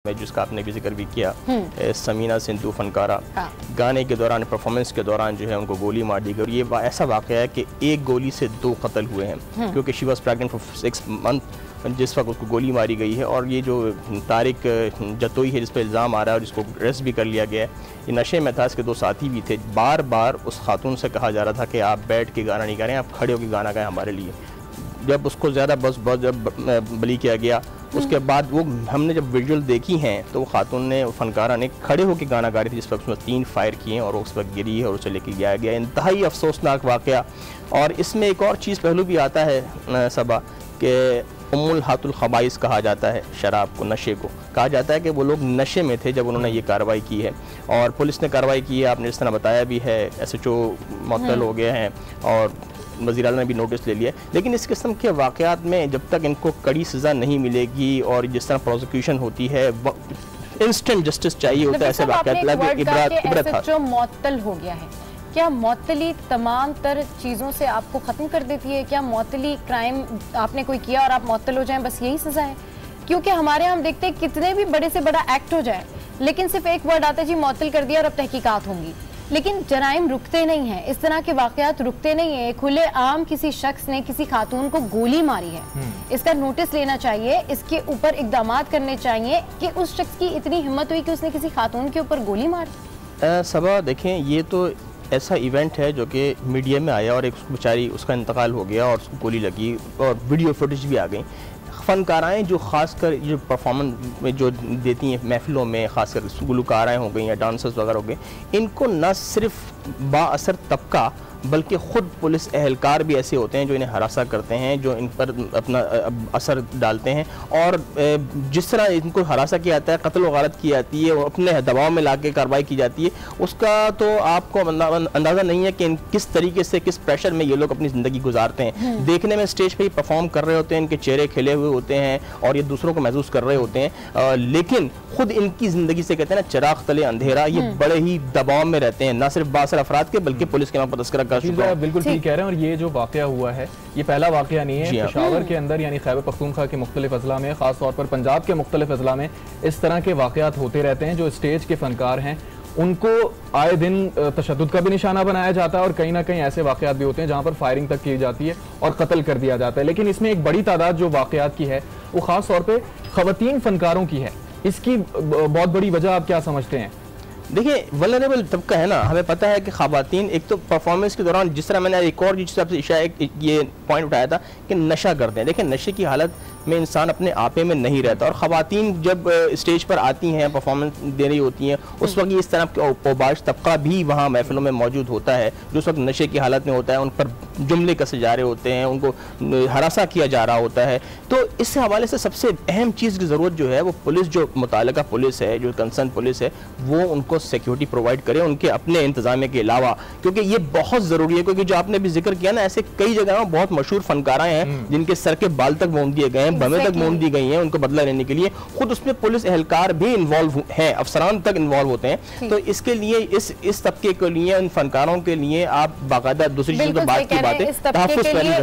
में जिसका आपने भी जिक्र भी किया, समीना सिंधु फनकारा, गाने के दौरान परफॉर्मेंस के दौरान जो है उनको गोली मार दी गई। और ये ऐसा वाक़या है कि एक गोली से 2 कत्ल हुए हैं, क्योंकि she was pregnant for 6 month जिस वक्त उसको गोली मारी गई है। और ये जो तारिक जतोई है जिस पर इल्ज़ाम आ रहा है और जिसको अरेस्ट भी कर लिया गया है, ये नशे में था, इसके 2 साथी भी थे। बार बार उस खातून से कहा जा रहा था कि आप बैठ के गाना नहीं गा रहे हैं, आप खड़े होकर गाना गाएं हमारे लिए। जब उसको ज़्यादा बली किया गया, उसके बाद वो हमने जब विजुअल देखी हैं तो वो खातून ने, फनकारा ने खड़े होकर गाना गा रही थी, जिस पर उसने 3 फायर किए और उस पर गिरी है और उसे लेके जाया गया। इंतहाई अफसोसनाक वाक़या। और इसमें एक और चीज़ पहलू भी आता है सबा कि उम्मुल हातुल खबाइस कहा जाता है शराब को, नशे को कहा जाता है कि वो लोग नशे में थे जब उन्होंने ये कार्रवाई की है। और पुलिस ने कार्रवाई की है, आपने इस तरह बताया भी है, SHO मुअत्तल हो गए हैं और वज़ीर आला ने भी नोटिस ले लिया। लेकिन इस किस्म के वाक़यात में जब तक इनको कड़ी सज़ा नहीं मिलेगी और जिस तरह प्रोसिक्यूशन होती है, इंस्टेंट जस्टिस चाहिए होता है ऐसे वाक़यात। SHO मुअत्तल हो गया है, क्या मुअत्तली तमाम तर चीज़ों से आपको ख़त्म कर देती है? क्या मुअत्तली क्राइम आपने कोई किया और आप मुअत्तल हो जाएं, बस यही सज़ा है? क्योंकि हमारे यहाँ हम देखते हैं कितने भी बड़े से बड़ा एक्ट हो जाए, लेकिन सिर्फ एक वर्ड आता है जी मुअत्तल कर दिया और अब तहकीकात होंगी। लेकिन जराइम रुकते नहीं हैं, इस तरह के वाक़यात रुकते नहीं हैं। खुले आम किसी शख्स ने किसी खातून को गोली मारी है, इसका नोटिस लेना चाहिए, इसके ऊपर इक़दामात करने चाहिए कि उस शख्स की इतनी हिम्मत हुई कि उसने किसी खातून के ऊपर गोली मारी। सबा देखें, ये तो ऐसा इवेंट है जो कि मीडिया में आया और एक बेचारी उसका इंतकाल हो गया और उसको गोली लगी और वीडियो फुटेज भी आ गई। फ़नकाराएँ जो ख़ासकर जो परफॉर्मेंस में जो देती हैं महफ़िलों में, ख़ासकर गुलकाराएँ हो गई या डांसर्स वगैरह हो गए, इनको न सिर्फ बाअसर तबका बल्कि ख़ुद पुलिस एहलकार भी ऐसे होते हैं जो इन्हें हरासा करते हैं, जो इन पर अपना असर डालते हैं। और जिस तरह इनको हरासा किया जाता है, कत्ल व गारत की जाती है, अपने दबाव में ला के कार्रवाई की जाती है, उसका तो आपको अंदाज़ा नहीं है कि किस तरीके से, किस प्रेशर में ये लोग अपनी ज़िंदगी गुजारते हैं। देखने में स्टेज पर ही परफॉर्म कर रहे होते हैं, इनके चेहरे खिले हुए होते हैं और ये दूसरों को महसूस कर रहे होते हैं, लेकिन खुद इनकी ज़िंदगी से कहते हैं ना, चिराग तले अंधेरा, ये बड़े ही दबाव में रहते हैं, न सिर्फ बाअसर अफराद के बल्कि पुलिस के वहाँ पर तस्करा। बिल्कुल ठीक कह रहे हैं। और ये जो वाक़या हुआ है, ये पहला वाक़या नहीं है। पेशावर के अंदर यानी खैबर पख्तूनख्वा के मुख्तलिफ अज़ला में, ख़ास तौर पर पंजाब के मुख्तलिफ अज़ला में इस तरह के वाक़यात होते रहते हैं। जो स्टेज के फ़नकार हैं उनको आए दिन तशद्दुद का भी निशाना बनाया जाता है और कहीं ना कहीं ऐसे वाक़यात भी होते हैं जहाँ पर फायरिंग तक की जाती है और कत्ल कर दिया जाता है। लेकिन इसमें एक बड़ी तादाद जो वाक़यात की है वो ख़ास तौर पर ख़वातीन फ़नकारों की है। इसकी बहुत बड़ी वजह आप क्या समझते हैं? देखिए, वल्नरेबल तबका है ना, हमें पता है कि ख़वातीन एक तो परफॉर्मेंस के दौरान, जिस तरह मैंने एक और जिस हिसाब से ये पॉइंट उठाया था कि नशा करते हैं। देखिए, नशे की हालत में इंसान अपने आपे में नहीं रहता और ख़वातीन जब स्टेज पर आती हैं, परफॉर्मेंस दे रही होती हैं, उस वक्त इस तरह का औबाश तबका भी वहाँ महफिलों में मौजूद होता है, जो उस वक्त नशे की हालत में होता है, उन पर जुमले कसे जा रहे होते हैं, उनको हरासा किया जा रहा होता है। तो इस हवाले से सबसे अहम चीज़ की ज़रूरत जो है वो पुलिस, जो मुतालिका पुलिस है, जो कंसर्न पुलिस है, वो उनको सिक्योरिटी प्रोवाइड करे उनके अपने इंतजामिया के अलावा, क्योंकि ये बहुत ज़रूरी है। क्योंकि जो आपने भी जिक्र किया ना, ऐसे कई जगह बहुत मशहूर फनकाराएँ हैं जिनके सर के बाल तक मोम दिए गए हैं, बमें तक मोम दी गई हैं उनको बदला लेने के लिए। खुद उसमें पुलिस एहलकार भी इन्वॉल्व हैं, अफसरान तक इन्वॉल्व होते हैं। तो इसके लिए इस तबके के लिए, इन फनकारों के लिए आप बाकायदा, दूसरी चीज़ तो बात की बात है,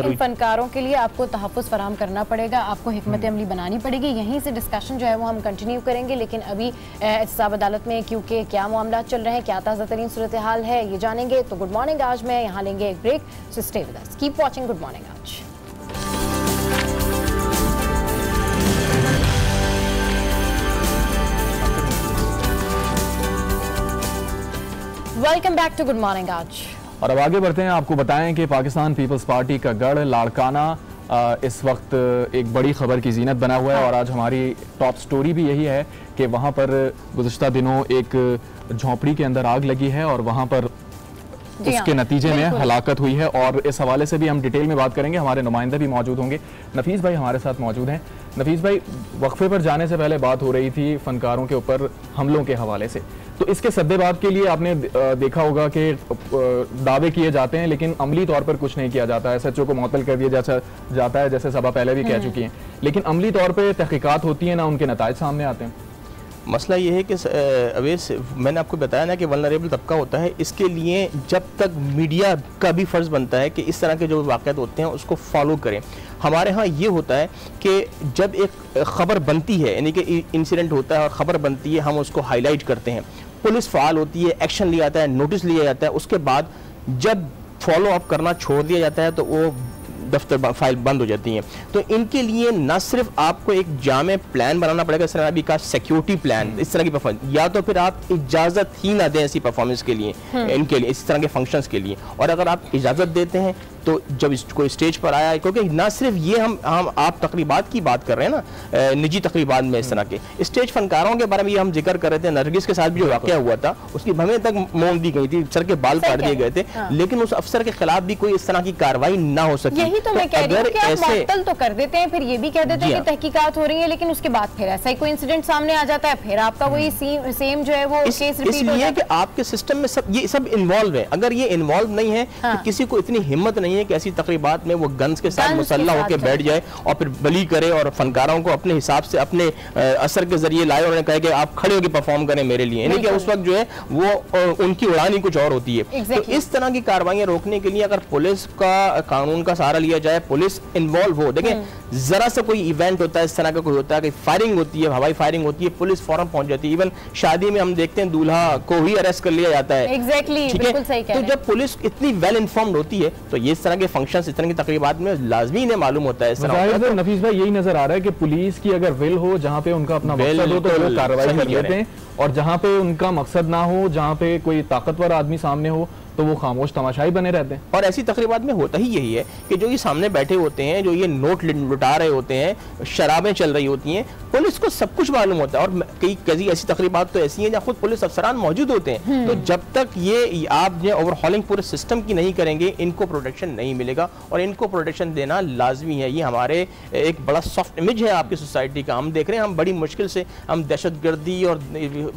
इन फनकारों के लिए आपको तहफ़्फ़ुज़ फराहम करना पड़ेगा, आपको हिकमत अमली बनानी पड़ेगी। यहीं से डिस्कशन जो है वो हम कंटिन्यू करेंगे। लेकिन अभी एहतसाब अदालत में क्योंकि क्या मामला चल रहे हैं, क्या ताज़ा तरीन सूरत हाल है, ये जानेंगे। तो गुड मॉर्निंग आज में यहाँ लेंगे एक break, so stay with us, keep watching good morning Aaj. Welcome back to good morning Aaj. और अब आगे बढ़ते हैं, आपको बताएं कि पाकिस्तान पीपल्स पार्टी का गढ़ लाड़काना इस वक्त एक बड़ी खबर की जीनत बना हुआ है। और आज हमारी टॉप स्टोरी भी यही है कि वहाँ पर गुज़िश्ता दिनों एक झोंपड़ी के अंदर आग लगी है और वहाँ पर उसके नतीजे में हलाकत हुई है। और इस हवाले से भी हम डिटेल में बात करेंगे, हमारे नुमाइंदे भी मौजूद होंगे। नफीस भाई हमारे साथ मौजूद हैं। नफीस भाई, वक्फे पर जाने से पहले बात हो रही थी फनकारों के ऊपर हमलों के हवाले से, तो इसके सद्देबात के लिए आपने देखा होगा कि दावे किए जाते हैं लेकिन अमली तौर पर कुछ नहीं किया जाता है। SHO को मुअत्तल कर दिया जाता है, जैसे सबा पहले भी कह चुकी हैं, लेकिन अमली तौर पर तहकीकात होती है ना, उनके नताइज सामने आते हैं। मसला ये है कि अवैस, मैंने आपको बताया ना कि वल्नरेबल तबका होता है, इसके लिए जब तक मीडिया का भी फ़र्ज़ बनता है कि इस तरह के जो वाक़यात होते हैं उसको फॉलो करें। हमारे यहाँ ये होता है कि जब एक ख़बर बनती है, यानी कि इंसिडेंट होता है और ख़बर बनती है, हम उसको हाईलाइट करते हैं, पुलिस फ़ाल होती है, एक्शन लिया जाता है, नोटिस लिया जाता है, उसके बाद जब फॉलो अप करना छोड़ दिया जाता है तो वो दफ्तर फाइल बंद हो जाती हैं। तो इनके लिए न सिर्फ आपको एक जामे प्लान बनाना पड़ेगा, इस तरह का सिक्योरिटी प्लान, इस तरह की परफॉर्मेंस, या तो फिर आप इजाज़त ही ना दें ऐसी परफॉर्मेंस के लिए, इनके लिए, इस तरह के फंक्शंस के लिए। और अगर आप इजाज़त देते हैं तो जब कोई स्टेज पर आया है, क्योंकि ना सिर्फ ये हम आप तकरीबात की बात कर रहे हैं ना, निजी तकरीबात में इस तरह के स्टेज फनकारों के बारे में ये हम जिक्र कर रहे थे, नरगिस के साथ भी जो वाक़या हुआ था उसकी भवें तक मोम दी गई थी, सर के बाल काट दिए गए थे, लेकिन उस अफसर के खिलाफ भी कोई इस तरह की कार्रवाई ना हो सकी। यही तो मैं कह रही हूं कि आप मुअत्तल तो कर देते हैं, फिर ये भी कह देते हैं कि तहकीकात हो रही है, लेकिन उसके बाद फिर ऐसा ही कोई इंसिडेंट सामने आ जाता है, फिर आपका वही सेम जो है वो केस रिपीट हो जाता है। कि आपके सिस्टम में ये सब इन्वॉल्व है। अगर ये इन्वॉल्व नहीं है तो किसी को इतनी हिम्मत नहीं है कि ऐसी तकरीबात में वो गन्स के साथ मुसल्लह होकर बैठ जाए और फिर बली करे और फनकारों को अपने हिसाब से अपने असर के जरिए लाए और कहे कि आप खड़े होकर परफॉर्म करें मेरे लिए, यानी कि उस वक्त जो है वो उनकी उड़ान ही कुछ और होती है। तो इस तरह की कार्रवाइयां रोकने के लिए अगर पुलिस का कानून का सहारा लिया जाए, पुलिस इन्वॉल्व हो, देखें जरा सा कोई इवेंट होता है, इस तरह का कोई होता है कि फायरिंग होती है, हवाई फायरिंग होती है, पुलिस फौरन पहुंच जाती है। इवन शादी में हम देखते हैं दूल्हा को ही अरेस्ट कर लिया जाता है। बिल्कुल सही कह रहे हैं। तो जब पुलिस इतनी वेल इन्फॉर्म्ड होती है तो ये इस तरह के फंक्शन, इस तरह की तकरीबात में लाजमी इन्हें मालूम होता है। तो नफीस भाई यही नजर आ रहा है कि पुलिस की अगर विल हो, जहां पे उनका अपना मकसद हो तो वो कार्रवाई कर लेते हैं, और जहां पे उनका मकसद ना हो, जहां पे कोई ताकतवर आदमी सामने हो तो वो खामोश तमाशाई बने रहते हैं। और ऐसी तकरीबात में होता ही यही है कि जो ये सामने बैठे होते हैं, जो ये नोट लुटा रहे होते हैं, शराबें चल रही होती हैं, पुलिस को सब कुछ मालूम होता है। और कई ऐसी तकरीबात तो ऐसी हैं जहाँ खुद पुलिस अफसरान मौजूद होते हैं। तो जब तक ये आप जो ओवरहॉलिंग पूरे सिस्टम की नहीं करेंगे, इनको प्रोटेक्शन नहीं मिलेगा, और इनको प्रोटेक्शन देना लाजमी है। ये हमारे एक बड़ा सॉफ्ट इमेज है आपकी सोसाइटी का। हम देख रहे हैं, हम बड़ी मुश्किल से हम दहशतगर्दी और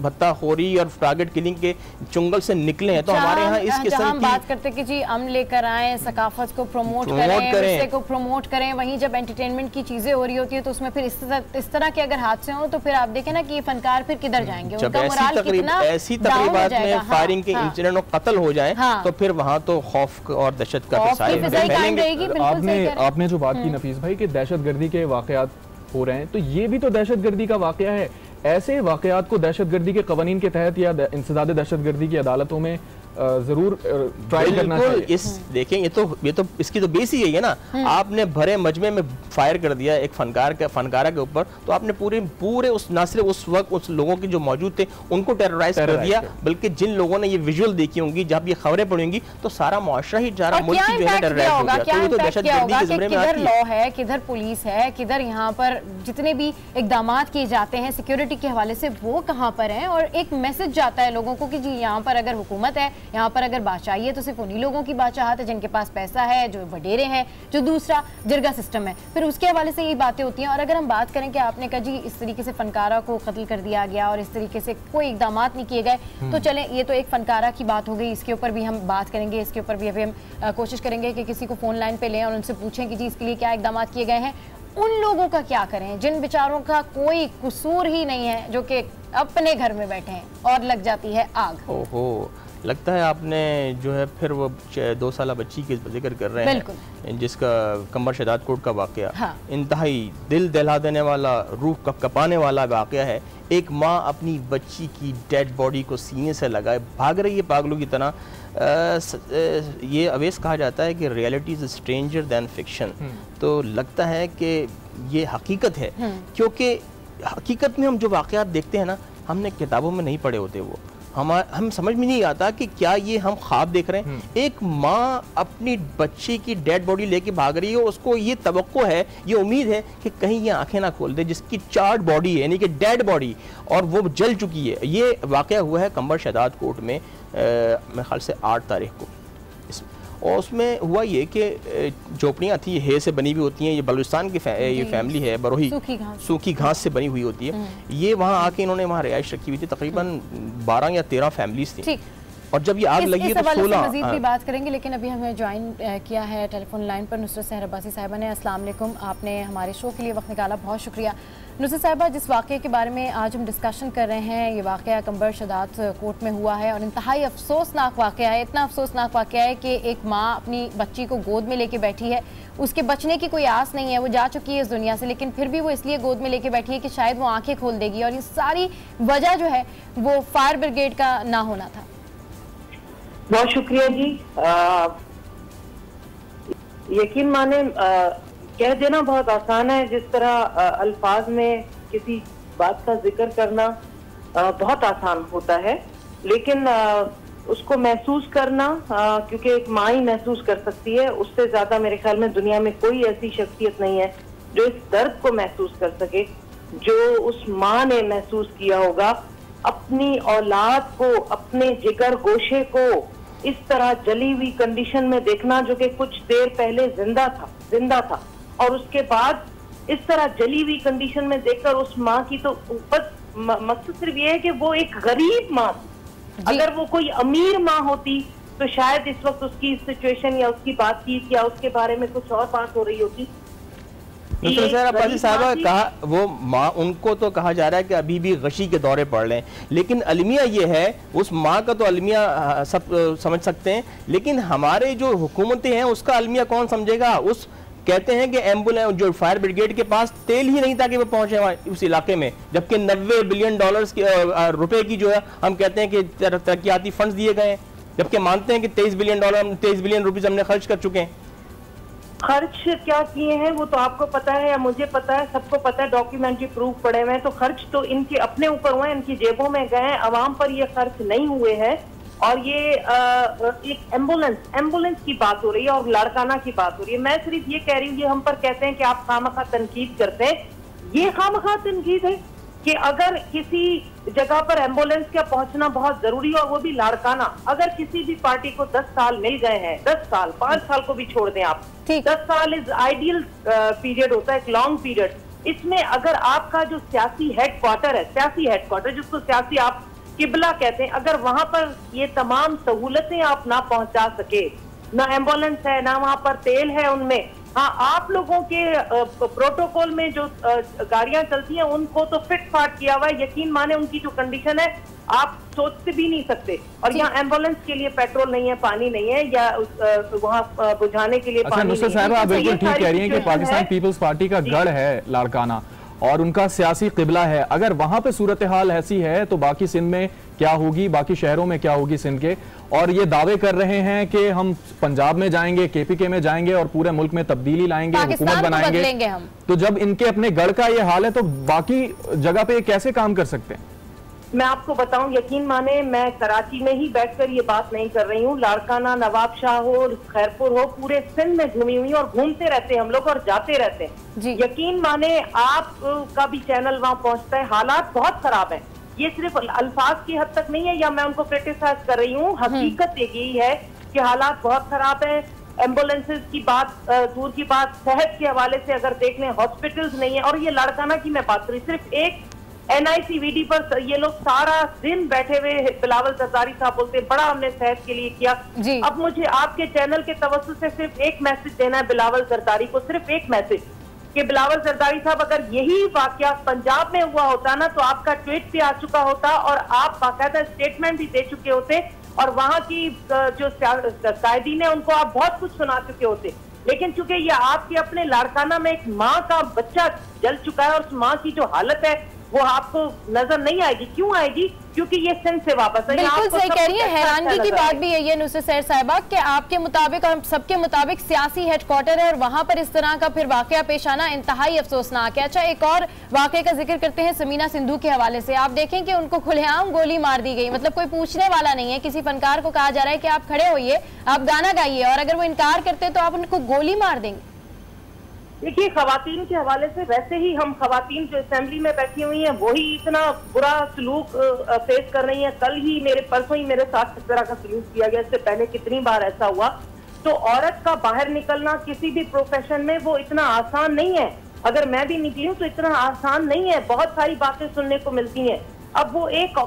भत्ताखोरी और टारगेट किलिंग के चुंगल से निकले हैं। तो हमारे यहाँ इस हम बात करते कि जी हम लेकर आए, सकाफत को प्रमोट करें, विरसे को प्रमोट करें, वहीं जब एंटरटेनमेंट की चीजें हो रही होती है तो उसमें फिर इस तरह के अगर हादसे हों तो फिर आप देखें ना कि ये फनकार फिर किधर जाएंगे, उनका मोराल कितना ऐसी तकरीबात में फायरिंग के इंसिडेंट और कत्ल हो जाए तो फिर वहां तो खौफ और दहशत का आपने जो बात की नफीस भाई कि दहशतगर्दी के वाकयात हो रहे हैं, तो ये भी तो दहशतगर्दी का वाकया है। ऐसे वाकयात को दहशतगर्दी के कवानीन के तहत या इंसदाद दहशतगर्दी की अदालतों में जरूर ट्राई करना चाहिए। इस देखें, ये तो इसकी तो बेस ही है ना। आपने भरे मजमे में फायर कर दिया एक फनकारा के ऊपर, तो आपने पूरे उस ना सिर्फ उस वक्त उस लोगों के जो मौजूद थे उनको टेरराइज कर दिया, बल्कि जिन लोगों ने ये विजुअल देखी होंगी, जब ये खबरें पड़ी होंगी, तो सारा मुआशरा ही सारा मुल्क जो है टेरराइज हो गया। तो ये तो दहशतगर्दी के ज़िम्मे में आती है। किधर लॉ है, किधर पुलिस है, किधर यहाँ पर जितने भी इकदाम किए जाते हैं सिक्योरिटी के हवाले से, वो कहाँ पर है। और एक मैसेज जाता है लोगों को कि जी यहाँ पर अगर हुकूमत है, यहाँ पर अगर बादशाही है तो सिर्फ उन्हीं लोगों की बादशाहत है जिनके पास पैसा है, जो वडेरे हैं, जो दूसरा जिरगा सिस्टम है। फिर उसके हवाले से यही बातें होती हैं। और अगर हम बात करें कि आपने कहा जी इस तरीके से फनकारा को कत्ल कर दिया गया और इस तरीके से कोई इकदाम नहीं किए गए, तो चलें ये तो एक फनकारा की बात हो गई, इसके ऊपर भी हम बात करेंगे। इसके ऊपर भी अभी हम कोशिश करेंगे कि किसी को फोन लाइन पे लें और उनसे पूछें कि जी इसके लिए क्या इकदाम किए गए हैं। उन लोगों का क्या करें जिन बेचारों का कोई कसूर ही नहीं है, जो कि अपने घर में बैठे हैं और लग जाती है आग। ओहो, लगता है आपने जो है फिर वो 2 साल बच्ची की जिक्र कर रहे हैं, जिसका कंबर शहदाद कोट का वाकया इंतहाई दिल दहला देने वाला, रूह कपाने वाला वाकया है। एक माँ अपनी बच्ची की डेड बॉडी को सीने से लगाए भाग रही है पागलों की तरह। ये अवेस कहा जाता है कि reality is stranger than fiction. तो लगता है कि ये हकीकत है, क्योंकि हकीकत में हम जो वाकयात देखते हैं ना, हमने किताबों में नहीं पढ़े होते। वो हम समझ में नहीं आता कि क्या ये हम ख्वाब देख रहे हैं। एक माँ अपनी बच्ची की डेड बॉडी लेके भाग रही है, उसको ये तवक्को है, ये उम्मीद है कि कहीं ये आंखें ना खोल दे, जिसकी चार्ड बॉडी है, यानी कि डेड बॉडी, और वो जल चुकी है। ये वाकया हुआ है कंबर शहदाद कोट में मेरे ख्याल से 8 तारीख को। और उसमें हुआ ये कि झोपड़ियाँ थी, हे से बनी हुई होती हैं, ये बलूचिस्तान की ये फैमिली है, बरोही सूखी घास से बनी हुई होती है। ये वहाँ आके इन्होंने वहाँ रिहाइश रखी हुई थी, तकरीबन 12 या 13 फैमिलीज थी। और जब ये आग लगी तो 16 मजीद भी बात करेंगे, लेकिन अभी हमें ज्वाइन किया है टेलीफोन लाइन पर नुसरत सहर अब्बासी साहिबा ने। अस्सलाम वालेकुम, आपने हमारे शो के लिए वक्त निकाला, बहुत शुक्रिया। नुसरत साहिबा, जिस वाक़े के बारे में आज हम डिस्कशन कर रहे हैं, ये वाक़या कंबर शदात कोर्ट में हुआ है और इंतहाई अफसोसनाक वाक़या है। इतना अफसोसनाक वाक़या है कि एक माँ अपनी बच्ची को गोद में लेके बैठी है, उसके बचने की कोई आस नहीं है, वो जा चुकी है इस दुनिया से, लेकिन फिर भी वो इसलिए गोद में लेके बैठी है कि शायद वो आंखें खोल देगी, और ये सारी वजह जो है वो फायर ब्रिगेड का ना होना था। बहुत शुक्रिया जी। यकीन माने कह देना बहुत आसान है, जिस तरह अल्फाज में किसी बात का जिक्र करना बहुत आसान होता है, लेकिन उसको महसूस करना, क्योंकि एक माँ ही महसूस कर सकती है, उससे ज्यादा मेरे ख्याल में दुनिया में कोई ऐसी शख्सियत नहीं है जो इस दर्द को महसूस कर सके जो उस माँ ने महसूस किया होगा। अपनी औलाद को, अपने जिगर गोशे को इस तरह जली हुई कंडीशन में देखना, जो कि कुछ देर पहले जिंदा था, और उसके बाद इस तरह जली हुई कंडीशन में देखकर उस माँ की, तो बस मकसद सिर्फ ये है कि वो एक गरीब माँ थी। अगर वो कोई अमीर माँ होती तो शायद इस वक्त उसकी सिचुएशन या उसकी बातचीत या उसके बारे में कुछ और बात हो रही होती। साहबा कहा वो माँ, उनको तो कहा जा रहा है कि अभी भी गशी के दौरे पड़ रहे हैं, लेकिन अलमिया ये है, उस माँ का तो अलमिया सब समझ सकते हैं, लेकिन हमारे जो हुकूमतें हैं उसका अलमिया कौन समझेगा। उस कहते हैं कि एम्बुलेंस, जो फायर ब्रिगेड के पास तेल ही नहीं था कि वो पहुंचे उस इलाके में, जबकि 90 बिलियन डॉलर्स की रुपए की जो है हम कहते हैं कि तरक्याती फंड्स दिए गए हैं, जबकि मानते हैं कि 23 बिलियन रुपीस हमने खर्च कर चुके हैं। खर्च क्या किए हैं वो तो आपको पता है या मुझे पता है, सबको पता है, डॉक्यूमेंट्री प्रूफ पड़े हुए हैं। तो खर्च तो इनके अपने ऊपर हुए हैं, इनकी जेबों में गए हैं, अवाम पर ये खर्च नहीं हुए हैं। और ये एक एम्बुलेंस की बात हो रही है और लाड़काना की बात हो रही है। मैं सिर्फ ये कह रही हूँ, ये हम पर कहते हैं कि आप खामखा तनकीद करते हैं, ये खामखा तनकीद है कि अगर किसी जगह पर एम्बुलेंस का पहुंचना बहुत जरूरी हो, और वो भी लाड़काना, अगर किसी भी पार्टी को 10 साल मिल गए हैं, 10 साल 5 साल को भी छोड़ दें आप, 10 साल इज आइडियल पीरियड होता है, एक लॉन्ग पीरियड। इसमें अगर आपका जो सियासी हेडक्वार्टर है, सियासी हेडक्वार्टर जिसको सियासी आप किबला कहते हैं, अगर वहां पर ये तमाम सहूलतें आप ना पहुंचा सके, ना एम्बुलेंस है, ना वहां पर तेल है उनमें, हाँ आप लोगों के प्रोटोकॉल में जो गाड़ियां चलती हैं उनको तो फिट फाट किया हुआ है, यकीन माने उनकी जो कंडीशन है आप सोचते भी नहीं सकते। और यहाँ एम्बुलेंस के लिए पेट्रोल नहीं है, पानी नहीं है, या वहाँ बुझाने के लिए पानी नहीं है। आप बिल्कुल ठीक कह रही हैं कि पाकिस्तान पीपल्स पार्टी का गढ़ है लाड़काना और उनका सियासी किबला है। अगर वहां पे सूरत हाल ऐसी है तो बाकी सिंध में क्या होगी, बाकी शहरों में क्या होगी सिंध के। और ये दावे कर रहे हैं कि हम पंजाब में जाएंगे, केपीके में जाएंगे और पूरे मुल्क में तब्दीली लाएंगे, हुकूमत बनाएंगे। तो जब इनके अपने गढ़ का ये हाल है तो बाकी जगह पे कैसे काम कर सकते हैं? मैं आपको बताऊं, यकीन माने मैं कराची में ही बैठकर ये बात नहीं कर रही हूँ। लाड़काना, नवाब शाह हो, खैरपुर हो, पूरे सिंध में घूमी हुई और घूमते रहते हैं हम लोग और जाते रहते हैं। यकीन माने आप का भी चैनल वहां पहुंचता है, हालात बहुत खराब है। ये सिर्फ अल्फाज की हद तक नहीं है या मैं उनको क्रिटिसाइज कर रही हूँ, हकीकत यही है कि हालात बहुत खराब है। एम्बुलेंसेज की बात दूर की बात, सेहत के हवाले से अगर देख लें, हॉस्पिटल्स नहीं है। और ये लाड़काना की मैं बात करी, सिर्फ एक NICVD पर ये लोग सारा दिन बैठे हुए, बिलावल जरदारी साहब बोलते हैं बड़ा हमने सेहत के लिए किया। अब मुझे आपके चैनल के तवज्जुह से सिर्फ एक मैसेज देना है बिलावल जरदारी को, सिर्फ एक मैसेज, कि बिलावल जरदारी साहब अगर यही वाकया पंजाब में हुआ होता ना तो आपका ट्वीट भी आ चुका होता और आप बाकायदा स्टेटमेंट भी दे चुके होते और वहां की जो कायदीन है उनको आप बहुत कुछ सुना चुके होते। लेकिन चूंकि ये आपके अपने लाड़काना में एक माँ का बच्चा जल चुका है और उस माँ की जो हालत है वो आपको नजर नहीं आएगी। क्यों आएगी? क्योंकि ये सिंध से वापस है। बिल्कुल सही कह रही है। हैरानगी की बात भी है ये नुसरत सैर साहिबा कि आपके मुताबिक और सबके मुताबिक सियासी हेडक्वार्टर है और वहां पर इस तरह का फिर वाकया पेश आना इंतहाई अफसोसनाक है। अच्छा, एक और वाकये का जिक्र करते हैं समीना सिंधु के हवाले से। आप देखें कि उनको खुलेआम गोली मार दी गई, मतलब कोई पूछने वाला नहीं है। किसी फनकार को कहा जा रहा है कि आप खड़े होइए, आप गाना गाइए, और अगर वो इनकार करते तो आप उनको गोली मार देंगे। देखिए, खवातीन के हवाले से वैसे ही हम खवातीन जो असेंबली में बैठी हुई हैं वही इतना बुरा सलूक फेस कर रही हैं। कल ही परसों ही मेरे साथ इस तरह का सलूक किया गया, इससे पहले कितनी बार ऐसा हुआ। तो औरत का बाहर निकलना किसी भी प्रोफेशन में वो इतना आसान नहीं है। अगर मैं भी निकली हूँ तो इतना आसान नहीं है, बहुत सारी बातें सुनने को मिलती हैं। अब वो एक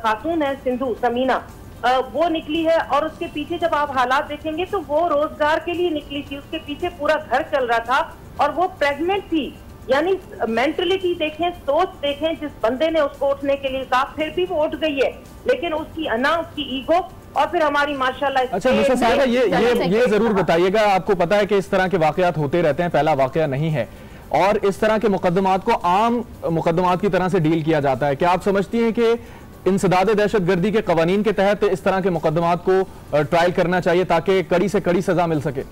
खातून है सिंधु, समीना, वो निकली है और उसके पीछे जब आप हालात देखेंगे तो वो रोजगार के लिए निकली थी, उसके पीछे पूरा घर चल रहा था और वो प्रेग्नेंट थी। यानी मेंटलिटी देखें, सोच देखें, जिस बंदे ने उसको उठने के लिए कहा फिर भी वो उठ गई है, लेकिन उसकी अना, उसकी ईगो और फिर हमारी माशाल्लाह। अच्छा मिस्टर साहिबा, ये जरूर बताइएगा, आपको पता है कि इस तरह के वाकयात होते रहते हैं, पहला वाकया नहीं है, और इस तरह के मुकदमात को आम मुकदमात की तरह से डील किया जाता है। क्या आप समझती हैं कि इंसदाद दहशतगर्दी के कवानीन के तहत इस तरह के मुकदमात को ट्रायल करना चाहिए ताकि कड़ी से कड़ी सजा मिल सके?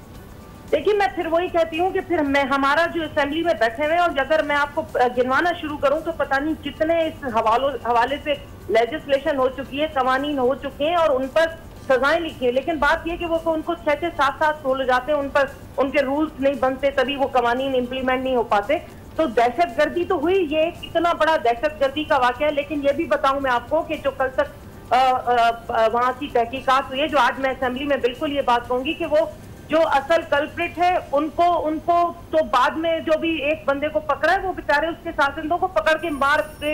देखिए, मैं फिर वही कहती हूँ कि फिर हमारा जो असेंबली में बैठे हुए, और अगर मैं आपको गिनवाना शुरू करूँ तो पता नहीं कितने इस हवाले से लेजिस्लेशन हो चुकी है, कवानीन हो चुके हैं और उन पर सजाएं लिखी है, लेकिन बात यह कि वो उनको 6-6, 7-7 साल हो जाते हैं, उन पर उनके रूल्स नहीं बनते, तभी वो कवानीन इम्प्लीमेंट नहीं हो पाते। तो दहशतगर्दी तो हुई, ये इतना बड़ा दहशतगर्दी का वाकया है, लेकिन ये भी बताऊं मैं आपको कि जो कल तक वहां की तहकीकात हुई है, जो आज मैं असेंबली में बिल्कुल ये बात कहूंगी कि वो जो असल कल्प्रिट है उनको तो बाद में जो भी एक बंदे को पकड़ा है, वो बेचारे उसके शासनों को पकड़ के मारते